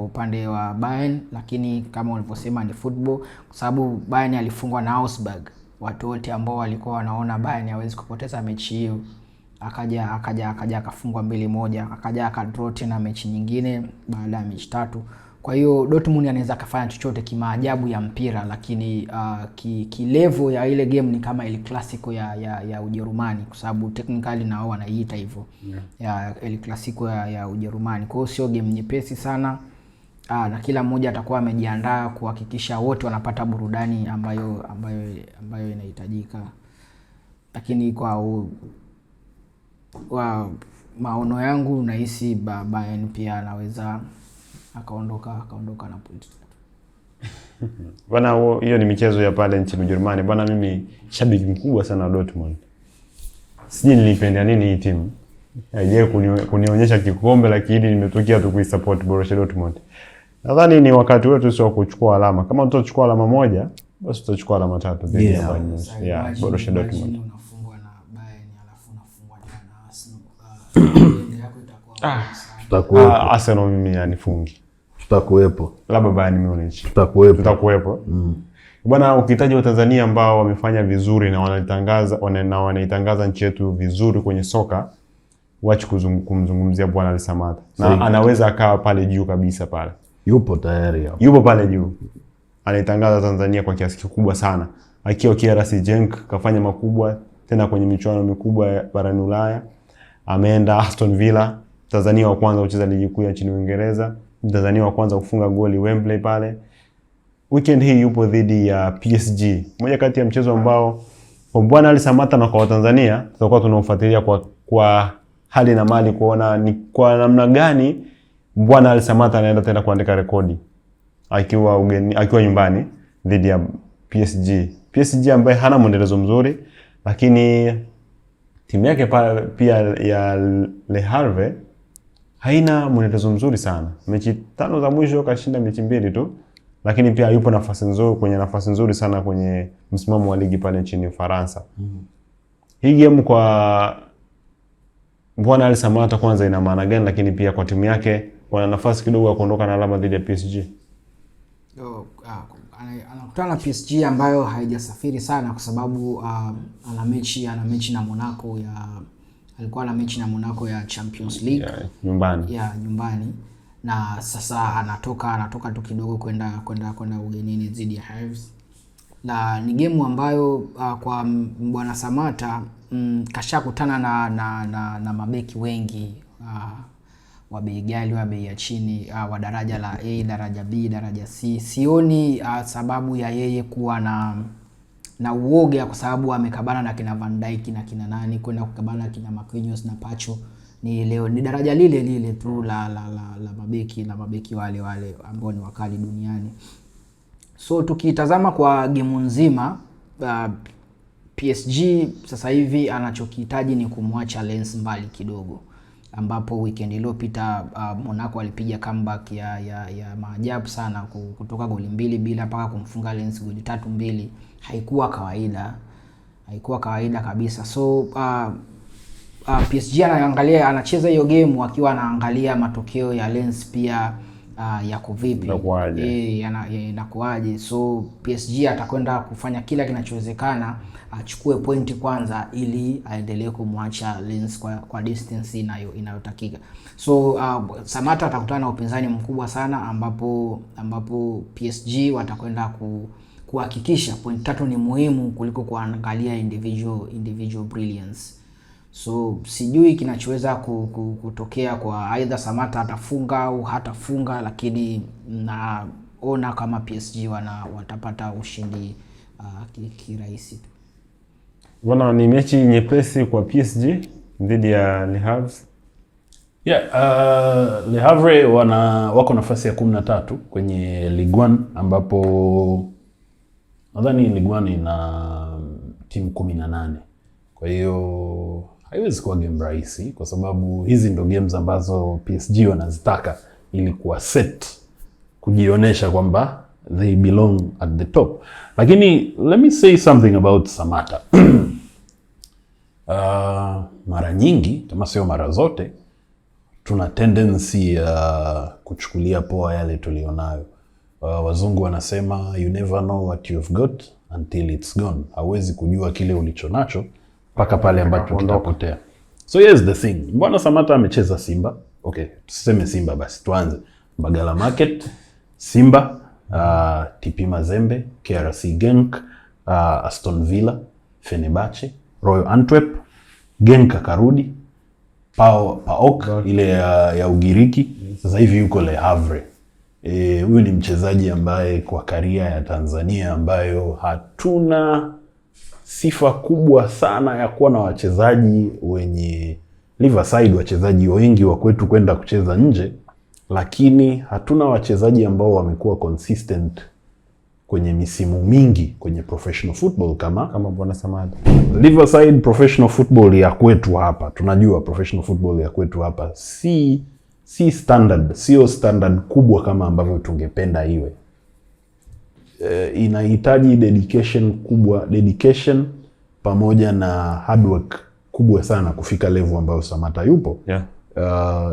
upande wa Bayern, lakini kama ulivyosema ni football, kwa sababu Bayern alifungwa na Augsburg. Watu wote ambao walikuwa wanaona Bayern hawezi kupoteza mechi hiyo, akaja akafungwa 2-1, akaja akadraw tena mechi nyingine baada ya mechi 3. Kwa hiyo Dortmund anaweza kufanya chochote kimaajabu ya mpira, lakini level ya ile game ni kama El Clasico ya Ujerumani, kwa sababu technically na wao wanaiita hivyo. Ya El Clasico ya Ujerumani. Kwa hiyo sio game nyepesi sana. Na kila mmoja atakuwa amejiandaa kuhakikisha wote wanapata burudani ambayo inahitajika. Lakini kwa maono yangu nahisi Bayern pia anaweza akaondoka na point. Bwana, hiyo ni michezo ya pale nchini Ujerumani. Bwana, mimi shabiki mkubwa sana wa Dortmund. Sijui nilipenda nini hii timu. Haijaye kunionyesha kikombe, lakini nimetokea tu kuisupport Borussia Dortmund. Nadhani ni wakati wetu sio kuchukua alama. Kama tutachukua alama moja, basi tutachukua alama 3 dhidi ya Bayern Munich. Borussia Dortmund. Unafungwa na Bayern alafu unafungwa na Arsenal. Yako itakuwa Tutakuwepo. Arsenal mimi yanifungi. Tutakuwepo. Labda Bayern Munich. Tutakuwepo. Bwana, ukitaja wa Tanzania ambao wamefanya vizuri na wanaitangaza nchi yetu vizuri kwenye soka, wacha kumzungumzia Bwana Ali Samata. Na anaweza akawa pale juu kabisa pale. Yupo tayari hapo. Yupo pale juu. Anaitangaza Tanzania kwa kiasi kikubwa sana. Akiwa KRC Genk kafanya makubwa tena kwenye michuano mikubwa barani Ulaya. Ameenda Aston Villa, Tanzania wa kwanza kucheza ligi kuu ya nchini Uingereza, Tanzania wa kwanza kufunga goli Wembley pale. Weekend hii yupo dhidi ya PSG. Moja kati ya mchezo ambao kwa Bwana Ali Samata na kwa Tanzania tutakuwa tunaofuatilia kwa hali na mali kuona ni kwa namna gani Bwana Ali Samata anaenda tena kuandika rekodi akiwa nyumbani dhidi ya PSG. PSG ambaye hana mwendelezo mzuri, lakini timu yake pia ya Le Havre haina mwendelezo mzuri sana. Mechi 5 za mwisho kashinda mechi 2 tu, lakini pia yupo nafasi nzuri sana kwenye msimamo wa ligi pale nchini Ufaransa. Hii game kwa Bwana Ali Samata kwanza ina maana gani, lakini pia kwa timu yake wana nafasi kidogo ya kuondoka na alama dhidi ya PSG? Anakutana na PSG ambayo haijasafiri sana kwa sababu ana mechi na Monaco alikuwa na mechi na Monaco ya Champions League nyumbani. Na sasa anatoka tu kidogo kwenda ugenini dhidi ya Hives. Na ni game ambayo kwa Bwana Samata kashakutana na mabeki wengi wa bei ghali, wa bei ya chini, wa daraja la A, daraja B, daraja C. Sioni sababu ya yeye kuwa na uoga, kwa sababu amekabana na kina Van Dijk na kina nani, kwenda kukabana na kina Marquinhos na Pacho. Ni daraja lile tu la mabeki wale ambao ni wakali duniani. So tukitazama kwa game nzima, PSG sasa hivi anachokihitaji ni kumwacha Lens mbali kidogo, ambapo weekend iliyopita Monaco alipiga comeback ya maajabu sana kutoka goli 2-2 mpaka kumfunga Lens goli 3-2. Haikuwa kawaida kabisa. So PSG anacheza hiyo game akiwa anaangalia matokeo ya Lens pia yako vipi, inakuaje. So PSG atakwenda kufanya kila kinachowezekana achukue pointi kwanza, ili aendelee kumwacha Lens kwa distance inayotakika. So Samatta atakutana na upinzani mkubwa sana, ambapo PSG watakwenda kuhakikisha point 3 ni muhimu kuliko kuangalia individual brilliance. So sijui kinachoweza kutokea kwa either Samatta atafunga au hatafunga, lakini naona kama PSG watapata ushindi kirahisi tu. Bwana, ni mechi nyepesi kwa PSG dhidi ya Le Havre. Le Havre wako nafasi ya 13 kwenye Ligue 1, ambapo nadhani Ligue 1 ina timu 18. Kwa hiyo haiwezi kuwa game rahisi, kwa sababu hizi ndo games ambazo PSG wanazitaka ili kuwa set, kujionesha kwamba they belong at the top. Lakini let me say something about Samatta. Mara nyingi, kama sio mara zote, tuna tendency ya kuchukulia poa yale tulionayo. Wazungu wanasema you never know what you've got until it's gone. Hauwezi kujua kile ulichonacho mpaka pale ambapo kitapotea. So here's the thing. Mbona Samatta amecheza Simba? Okay, tuseme Simba basi, tuanze. Mbagala Market, Simba, TP Mazembe, KRC Genk, Aston Villa, Fenerbahce, Royal Antwerp, Genk akarudi, PAOK ile ya Ugiriki, sasa hivi yuko Le Havre. Huyu ni mchezaji ambaye kwa karia ya Tanzania ambayo hatuna sifa kubwa sana ya kuwa na wachezaji wenye Riverside, wachezaji wengi wa kwetu kwenda kucheza nje, lakini hatuna wachezaji ambao wamekuwa consistent kwenye misimu mingi kwenye professional football kama Bwana Samatta. Riverside professional football ya kwetu hapa, tunajua professional football ya kwetu hapa si standard, sio standard kubwa kama ambavyo tungependa iwe. Inahitaji dedication pamoja na hard work kubwa sana kufika level ambayo Samatta yupo.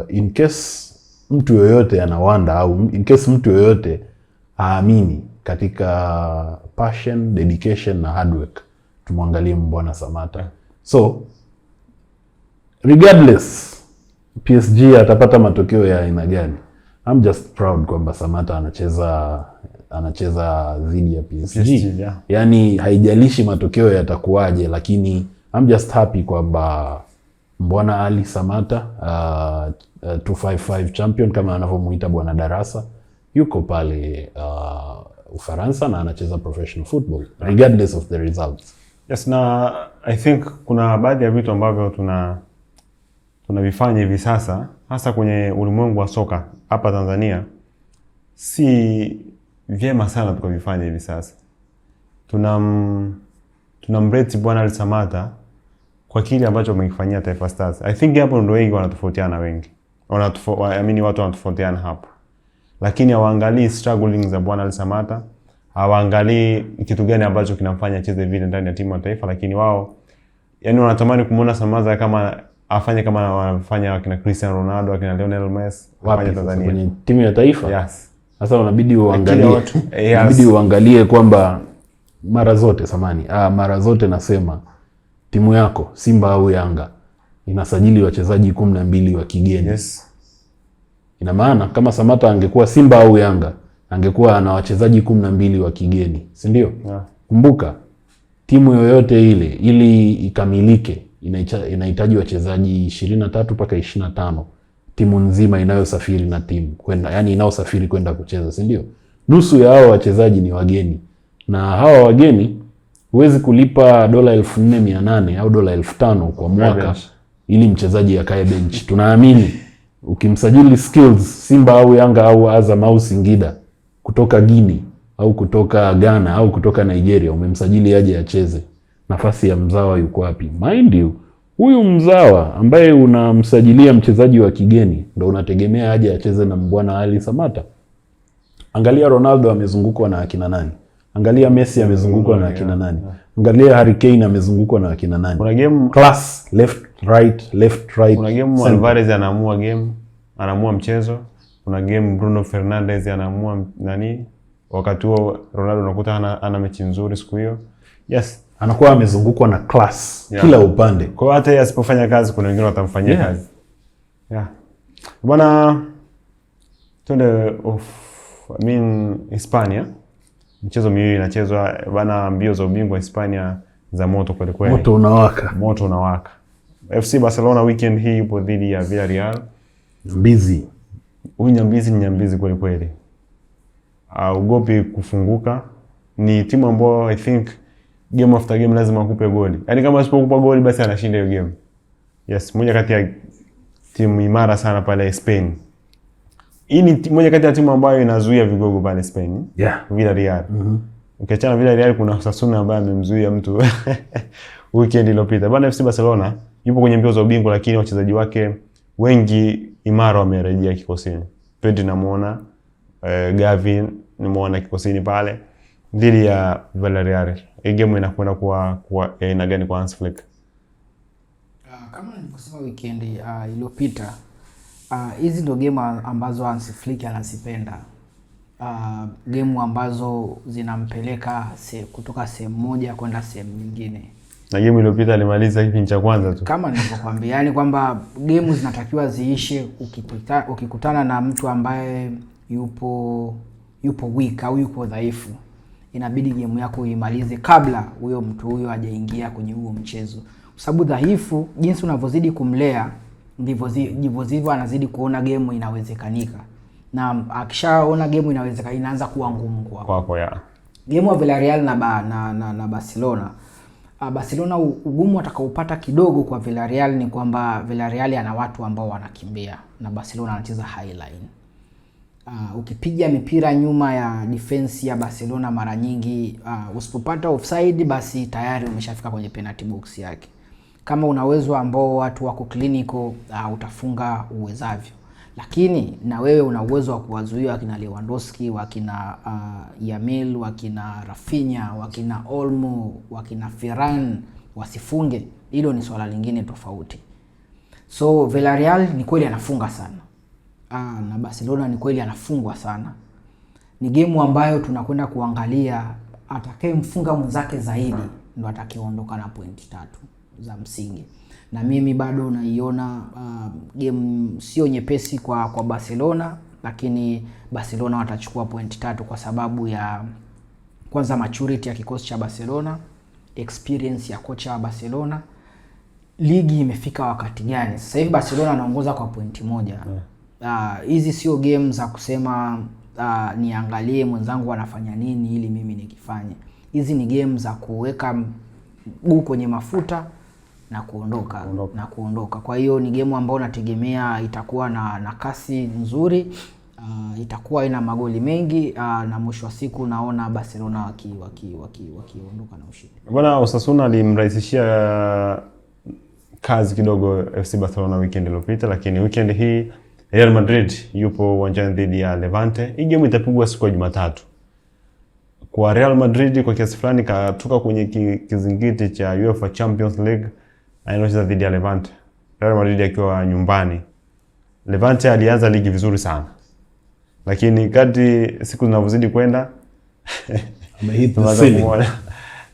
In case mtu yoyote anawanda, au in case mtu yoyote haamini katika passion, dedication na hard work, tumwangalie Mbwana Samatta. So regardless PSG atapata matokeo ya aina gani, I'm just proud kwamba Samatta anacheza dhidi ya PSG. Yani haijalishi matokeo yatakuwaje, lakini I'm just happy kwamba Mbwana Ali Samatta 255 champion kama anavyomuita Bwana Darasa yuko pale Ufaransa na anacheza professional football regardless of the results. Yes, na I think kuna baadhi ya vitu ambavyo tunavifanya hivi sasa, hasa kwenye ulimwengu wa soka hapa Tanzania, si vyema sana tukavifanya hivi sasa. Tunamrate Bwana Ali Samatta kwa kile ambacho amekifanyia Taifa Stars. I think hapo ndio wengi wanatofautiana, watu wanatofautiana hapo. Lakini hawaangalii struggling za Bwana Ali Samatta, hawaangalii kitu gani ambacho kinamfanya acheze vile ndani ya timu ya taifa, lakini wao yani wanatamani kumuona Samatta kama afanye kama wanafanya wakina Cristiano Ronaldo, wakina Lionel Messi wafanye Tanzania kwenye timu ya taifa. Yes. Sasa unabidi uangalie, unabidi uangalie kwamba mara zote nasema timu yako Simba au Yanga inasajili wachezaji 12 wa kigeni. Yes. Ina maana kama Samatta angekuwa Simba au Yanga angekuwa na wachezaji 12 wa kigeni, si ndio? Yeah. Kumbuka timu yoyote ile ili ikamilike inahitaji wachezaji 23 mpaka 25 timu nzima inayosafiri na timu kwenda, yani inayosafiri kwenda kucheza, si ndio? Nusu ya hao wachezaji ni wageni, na hawa wageni huwezi kulipa $4,800 au $5,000 kwa mwaka ili mchezaji akae benchi. Tunaamini ukimsajili skills Simba au Yanga au Azam au Singida kutoka Guinea au kutoka Ghana au kutoka Nigeria, umemsajili aje acheze, nafasi ya mzawa yuko wapi? Mind you, huyu mzawa ambaye unamsajilia mchezaji wa kigeni ndo unategemea aje acheze na Mbwana Ali Samata. Angalia Ronaldo amezungukwa na akina nani? Angalia Messi amezungukwa na akina nani? Angalia Harry Kane amezungukwa na akina nani? Kuna game class left right. Kuna game Alvarez anaamua game, anaamua mchezo. Kuna game Bruno Fernandes anaamua nani? Wakati huo Ronaldo unakuta ana mechi nzuri siku hiyo. Yes, anakuwa amezungukwa na class kila upande. Kwa hata yeye asipofanya kazi kuna wengine watamfanyia kazi. Bwana twende Hispania. Mchezo miwili inachezwa bana, mbio za ubingwa Hispania za moto kweli kweli. Moto unawaka. FC Barcelona weekend hii ipo dhidi ya Villarreal. Nyambizi. Huyu nyambizi kweli kweli. Ugopi kufunguka. Ni timu ambayo I think game after game lazima akupe goli. Yaani kama asipokupa goli basi anashinda hiyo game. Yes, moja kati ya timu imara sana pale Spain. Hii ni moja kati ya timu ambayo inazuia vigogo pale Spain. Villarreal. Ukiachana Villarreal kuna Osasuna ambaye amemzuia mtu weekend iliyopita. Bana, FC Barcelona yupo kwenye mbio za ubingwa, lakini wachezaji wake wengi imara wamerejea kikosini. Pedri namuona, Gavi namuona kikosini pale dhidi ya Villarreal. Hii game inakwenda kuwa aina gani kwa Hans Flick? Kama nilivyosema weekend iliyopita, hizi ndio game ambazo Hans Flick anazipenda. Game ambazo zinampeleka kutoka sehemu moja kwenda sehemu nyingine. Na game iliyopita alimaliza kipindi cha kwanza tu. Kama nilivyokuambia, yani kwamba game zinatakiwa ziishe ukikutana na mtu ambaye yupo weak au yupo dhaifu. Inabidi game yako uimalize kabla huyo mtu huyo hajaingia kwenye huo mchezo. Kwa sababu dhaifu, jinsi unavyozidi kumlea ndivyo anazidi kuona game inawezekanika. Na akishaona game inawezekana inaanza kuwa ngumu kwako. Game wa Villarreal na Barcelona. Barcelona ugumu atakaopata kidogo kwa Villarreal ni kwamba Villarreal ana watu ambao wanakimbia na Barcelona anacheza high line. Ukipiga mipira nyuma ya defense ya Barcelona mara nyingi, usipopata offside basi tayari umeshafika kwenye penalty box yake. Kama una uwezo ambao watu wako clinical, utafunga uwezavyo. Lakini na wewe una uwezo wa kuwazuia wakina Lewandowski, wakina Yamil, wakina Rafinha, wakina Olmo, wakina Ferran wasifunge. Hilo ni swala lingine tofauti. So Villarreal ni kweli anafunga sana. Na Barcelona ni kweli anafungwa sana. Ni game ambayo tunakwenda kuangalia atakayemfunga mwenzake zaidi ndo atakayeondoka na pointi 3 za msingi. Na mimi bado naiona game sio nyepesi kwa Barcelona, lakini Barcelona watachukua pointi 3 kwa sababu ya kwanza maturity ya kikosi cha Barcelona, experience ya kocha wa Barcelona. Ligi imefika wakati gani? Sasa hivi Barcelona anaongoza kwa pointi 1. Hizi sio game za kusema niangalie mwenzangu anafanya nini ili mimi nikifanye. Hizi ni game za kuweka mguu kwenye mafuta na kuondoka. Kwa hiyo ni game ambayo nategemea itakuwa na kasi nzuri, itakuwa ina magoli mengi, na mwisho wa siku naona Barcelona wakiondoka na ushindi. Bwana, Osasuna alimrahisishia kazi kidogo FC Barcelona weekend iliyopita, lakini weekend hii Real Madrid yupo uwanjani dhidi ya Levante. Hii game itapigwa siku ya Jumatatu. Kwa Real Madrid kwa kiasi fulani katoka kwenye kizingiti cha UEFA Champions League, anacheza dhidi ya Levante. Real Madrid akiwa nyumbani. Levante alianza ligi vizuri sana, lakini kadri siku zinavyozidi kwenda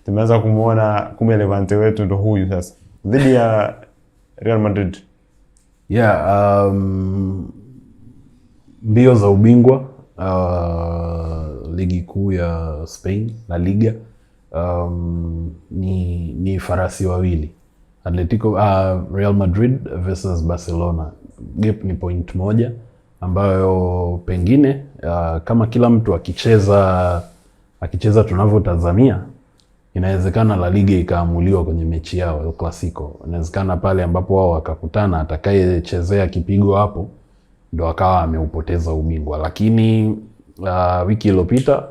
tumeanza kumuona kumbe Levante wetu ndo huyu sasa dhidi ya Real Madrid. Mbio za ubingwa ligi kuu ya Spain, La Liga, ni farasi wawili. Real Madrid versus Barcelona. Gap ni point moja ambayo pengine kama kila mtu akicheza tunavyotazamia, inawezekana La Liga ikaamuliwa kwenye mechi yao El Clasico. Inawezekana pale ambapo wao wakakutana, atakayechezea kipigo hapo ndo akawa ameupoteza ubingwa. Lakini wiki iliyopita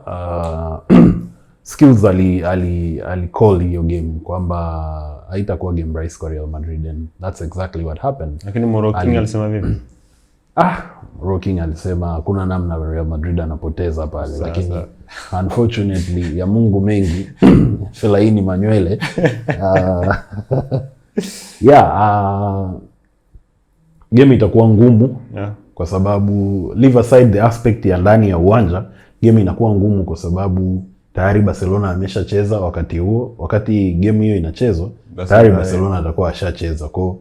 Skills ali call hiyo game kwamba haitakuwa game rahisi kwa Real Madrid, and that's exactly what happened. Lakini Mouro King alisema vipi? Mouro King alisema hakuna namna Real Madrid anapoteza pale. Lakini unfortunately ya Mungu mengi Fellaini Manywele game itakuwa ngumu kwa sababu leave aside the aspect ya ndani ya uwanja, game inakuwa ngumu kwa sababu tayari Barcelona ameshacheza wakati huo. Wakati game hiyo inachezwa tayari Barcelona atakuwa ashacheza. Kwa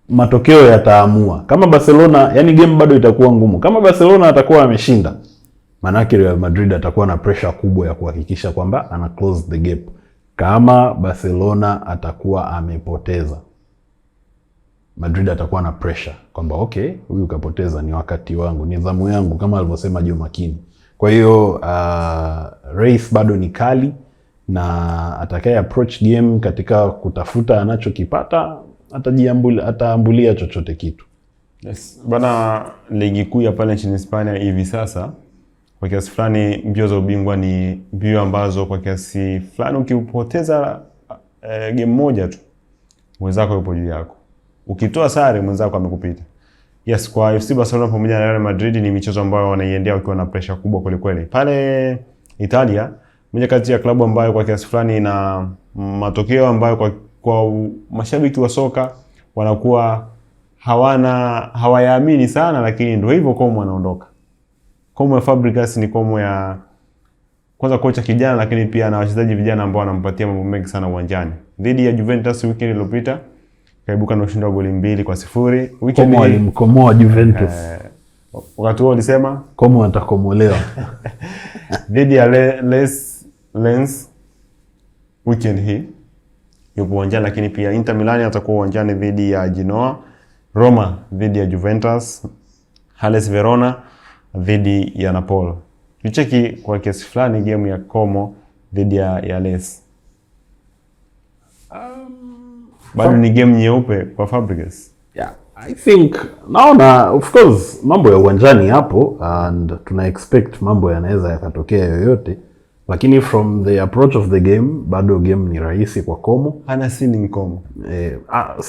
matokeo yataamua. Kama Barcelona, yani game bado itakuwa ngumu. Kama Barcelona atakuwa ameshinda, manake Real Madrid atakuwa na pressure kubwa ya kuhakikisha kwamba ana close the gap. Kama Barcelona atakuwa amepoteza, Madrid atakuwa na pressure kwamba okay, huyu kapoteza, ni wakati wangu, ni zamu yangu, kama alivyosema Joe Makini. Kwa hiyo race bado ni kali, na atakaye approach game katika kutafuta anachokipata ataambulia chochote kitu. Yes. Bana, ligi kuu ya pale nchini Hispania hivi sasa kwa kiasi fulani mbio za ubingwa ni mbio ambazo kwa kiasi fulani ukipoteza game moja tu mwenzako yupo juu yako. Ukitoa sare mwenzako amekupita. Yes, kwa FC Barcelona pamoja na Real Madrid ni michezo ambayo wanaiendea wakiwa na pressure kubwa kweli. Pale Italia, moja kati ya klabu ambayo kwa kiasi fulani na matokeo ambayo kwa mashabiki wa soka wanakuwa hawayaamini sana, lakini ndio hivyo Como anaondoka. Como ya Fabregas ni Como ya kwanza kocha kijana, lakini pia na wachezaji vijana ambao wanampatia mambo mengi sana uwanjani. Dhidi ya Juventus weekend iliyopita kaibuka na ushindi wa goli 2-0. Como alimkomoa Juventus. Wakati huo alisema Como atakomolewa. Dhidi ya Lens weekend hii yupo uwanjani, lakini pia Inter Milan atakuwa uwanjani dhidi ya Genoa, Roma dhidi ya Juventus, Hellas Verona dhidi ya Napoli. Tucheki kwa kiasi fulani game ya Como dhidi ya Les. Bado ni game nyeupe kwa Fabregas. Yeah, I think naona of course mambo ya uwanjani hapo, and tuna expect mambo yanaweza yakatokea yoyote, lakini from the approach of the game bado game ni rahisi kwa Como. Ana ceiling Como.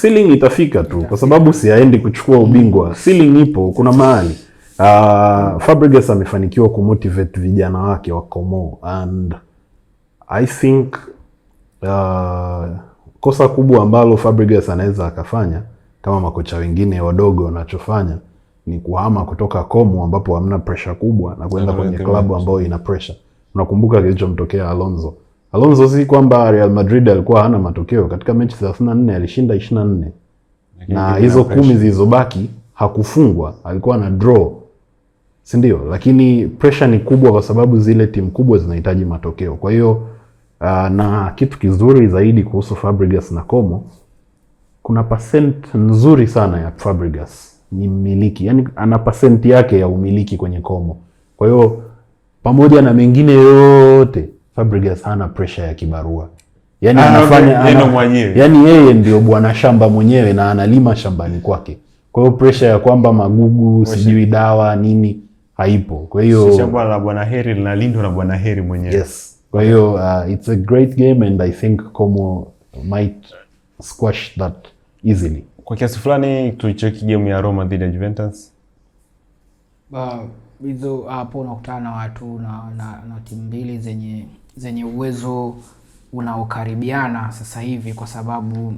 Ceiling itafika tu kwa sababu siaendi kuchukua ubingwa. Ceiling ipo kuna mahali. Fabregas amefanikiwa kumotivate vijana wake wa Como, and I think kosa kubwa ambalo Fabregas anaweza akafanya kama makocha wengine wadogo wanachofanya ni kuhama kutoka Como ambapo hamna pressure kubwa na kwenda kwenye klabu ambayo ina pressure. Unakumbuka kilichomtokea Alonso. Alonso si kwamba Real Madrid alikuwa hana matokeo, katika mechi 34 alishinda 24. Na hizo 10 zilizobaki hakufungwa, alikuwa na draw. Si ndio? Lakini pressure ni kubwa kwa sababu zile timu kubwa zinahitaji matokeo. Kwa hiyo na kitu kizuri zaidi kuhusu Fabregas na Como, kuna percent nzuri sana ya Fabregas ni mmiliki. Yani ana percent yake ya umiliki kwenye Como. Kwa hiyo pamoja na mengine yote Fabregas hana pressure ya kibarua. Yani anafanya yani yeye ndio bwana shamba mwenyewe na analima shambani kwake. Kwa hiyo pressure ya kwamba magugu sijui dawa nini haipo. Kwa hiyo shamba la bwana Heri linalindwa na bwana Heri mwenyewe. Yes. Kwa hiyo it's a great game, and I think Como might squash that easily. Kwa kiasi fulani tuicheki game ya Roma dhidi ya Juventus. Hizo hapo unakutana na watu na timu mbili zenye uwezo unaokaribiana sasa hivi, kwa sababu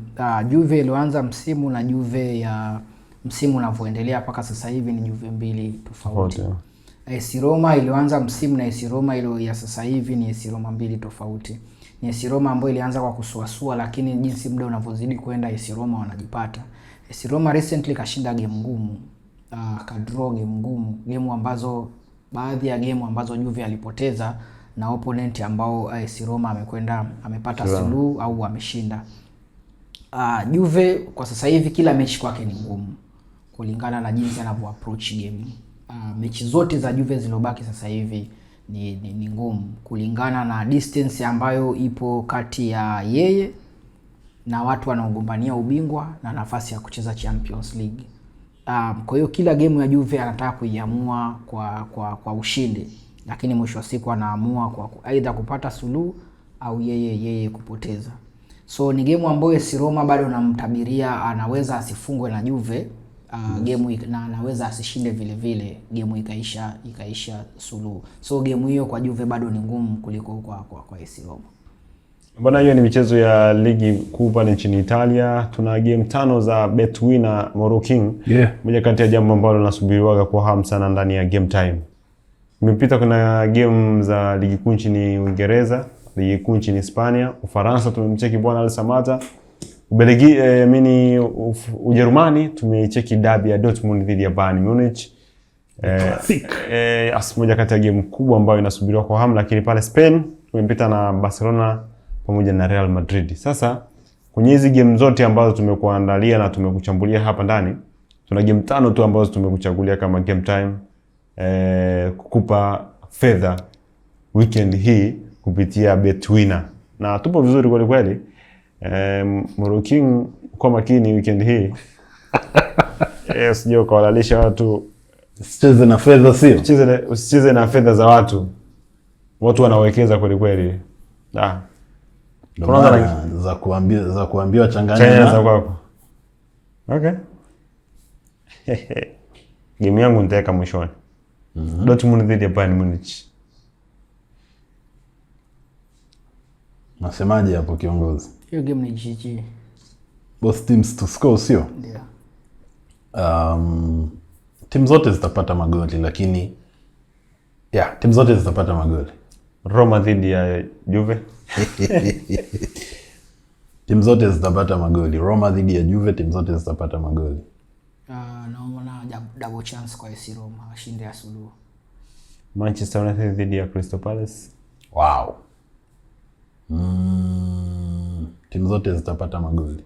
Juve ilianza msimu na Juve ya msimu unavyoendelea mpaka sasa hivi ni Juve mbili tofauti. AS Roma ilianza msimu na AS Roma ile ya sasa hivi ni AS Roma mbili tofauti. Ni AS Roma ambayo ilianza kwa kusuasua, lakini jinsi muda unavyozidi kwenda AS Roma wanajipata. AS Roma recently kashinda game ngumu, kadraw game ngumu, game ambazo baadhi ya game ambazo Juve alipoteza na opponent ambao AS Roma amepata suluhu au ameshinda. Juve kwa sasa hivi kila mechi kwake ni ngumu kulingana na jinsi anavyo approach game. Mechi zote za Juve zilizobaki sasa hivi ni ngumu kulingana na distance ambayo ipo kati ya yeye na watu wanaogombania ubingwa na nafasi ya kucheza Champions League. Kwa hiyo kila game ya Juve anataka kuiamua kwa ushindi, lakini mwisho wa siku anaamua kwa aidha kupata suluhu au yeye kupoteza. So ni game ambayo AS Roma bado namtabiria anaweza asifungwe na Juve game na anaweza asishinde vile game ikaisha suluhu. So game hiyo kwa Juve bado ni ngumu kuliko kwa AS Roma. Bwana, hiyo ni michezo ya ligi kuu pale nchini Italia. Tuna game 5 za Betwina Moro King. Moja kati ya jambo ambalo linasubiriwa kwa hamu sana ndani ya game time. Imepita kuna game za ligi kuu nchini Uingereza, ligi kuu nchini Hispania, Ufaransa tumemcheki bwana Al Samata. Ubelgiji Ujerumani tumeicheki derby ya Dortmund dhidi ya Bayern Munich. Moja kati ya game kubwa ambayo inasubiriwa kwa hamu, lakini pale Spain tumepita na Barcelona pamoja na Real Madrid. Sasa kwenye hizi game zote ambazo tumekuandalia na tumekuchambulia hapa ndani, tuna game 5 tu ambazo tumekuchagulia kama game time kukupa fedha weekend hii kupitia Betwina. Na tupo vizuri kweli kweli. Moro King kwa makini weekend hii. Sio kuwalalisha watu. Usicheze na fedha, sio? Usicheze na fedha za watu. Watu wanawekeza kweli kweli. Kuna za kuambiwa changanya za kwako. Okay. Game yangu nitaweka mwishoni. Dortmund dhidi ya Bayern Munich. Nasemaje hapo kiongozi? Hiyo game ni GG. Both teams to score, sio? Ndio. Timu zote zitapata magoli, lakini timu zote zitapata magoli. Roma dhidi ya Juve. Timu zote zitapata magoli. Roma dhidi ya Juve, timu zote zitapata magoli. Naona double chance kwa AS Roma washinde suluhu. Manchester United dhidi ya Crystal Palace. Wow. Timu zote zitapata magoli.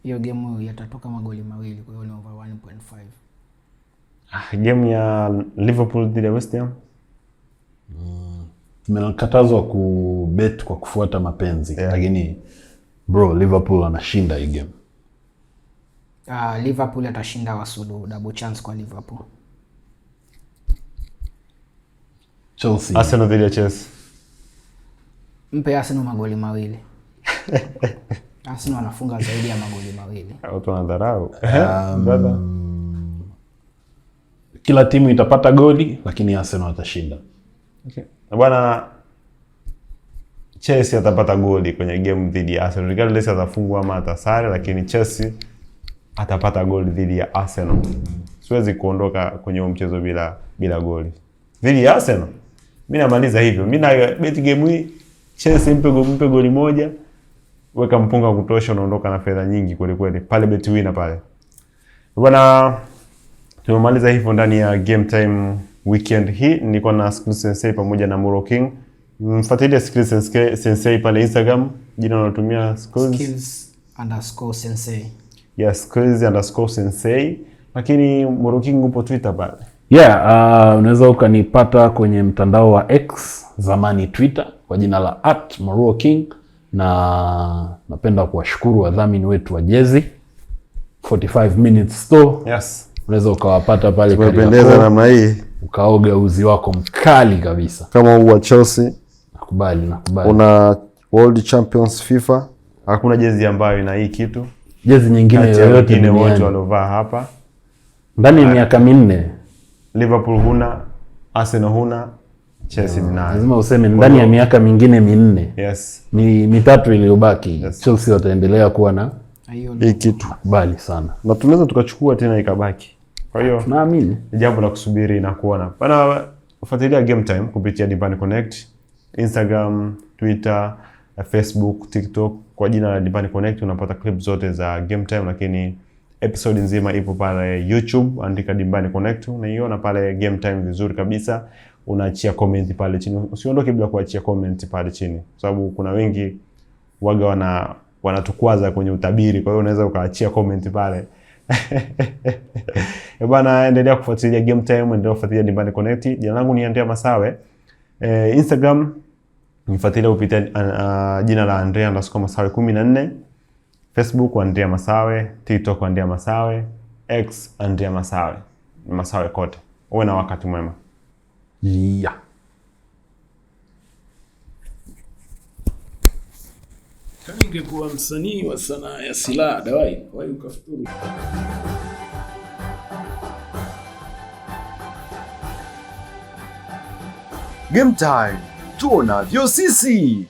Hiyo game yatatoka magoli mawili, kwa hiyo ni over 1.5. Game ya Liverpool dhidi ya West Ham. Tumekatazwa kubet kwa kufuata mapenzi, lakini bro, Liverpool anashinda hii game. Liverpool atashinda wasuluhu, double chance kwa Liverpool. Chelsea. Arsenal dhidi ya Chelsea. Mpe Arsenal magoli mawili. Arsenal anafunga zaidi ya magoli mawili. Watu wanadharau. Kila timu itapata goli, lakini Arsenal atashinda. Okay. Bwana, Chelsea atapata goli kwenye game dhidi ya Arsenal. Regardless atafungwa ama atasare, lakini Chelsea atapata goli dhidi ya Arsenal. Siwezi kuondoka kwenye mchezo bila goli. Dhidi ya Arsenal. Mimi namaliza hivyo. Mimi na bet game hii Chelsea mpe goli moja. Weka mpunga kutosha, unaondoka na fedha nyingi kweli kweli. Pale Betwina pale. Bwana, tumemaliza hivyo ndani ya game time weekend hii. Nilikuwa na Skills Sensei pamoja na Moro King. Mfuatilie Skills Sensei pale Instagram. Jina unatumia Skills_Sensei. Yes, Skills_Sensei. Lakini Moro King upo Twitter pale. Unaweza ukanipata kwenye mtandao wa X, zamani Twitter, kwa jina la @MoroKing, na napenda kuwashukuru wadhamini wetu wa jezi 45 Minutes Store. Yes. Unaweza ukawapata pale kwa pendeza namna hii. Ukaoga uzi wako mkali kabisa. Kama huu wa Chelsea. Nakubali. Una World Champions FIFA. Hakuna jezi ambayo ina hii kitu. Jezi nyingine yoyote ni wote waliovaa hapa. Ndani ya miaka 4. Liverpool huna, Arsenal huna, Chelsea ni nayo. Lazima useme ndani ya miaka mingine 4. Yes. Ni mitatu iliyobaki. Yes. Chelsea wataendelea kuwa na hii kitu. Bali sana. Na tunaweza tukachukua tena ikabaki. Kwa hiyo naamini ni jambo la kusubiri na kuona. Bana, fuatilia Game Time kupitia Dimbani Connect, Instagram, Twitter, Facebook, TikTok kwa jina la Dimbani Connect. Unapata clip zote za Game Time, lakini episode nzima ipo pale YouTube, andika Dimbani Connect, unaiona pale Game Time vizuri kabisa. Unaachia comment pale chini. Usiondoke bila kuachia comment pale chini, kwa sababu kuna wengi waga wanatukwaza kwenye utabiri. Kwa hiyo unaweza ukaachia comment pale. Bwana, endelea kufuatilia Game Time, endelea kufuatilia Dimbani Connect. Jina langu ni Andrea Masawe. Instagram nifuatilie kupitia jina la Andrea_Masawe 14. Facebook Andrea Masawe, TikTok Andrea Masawe, X Andrea Masawe. Masawe kote. Uwe na wakati mwema. Yeah. Kama ingekuwa msanii wa sanaa ya silaha dawai ukafuturu. Game Time, tuonavyo sisi.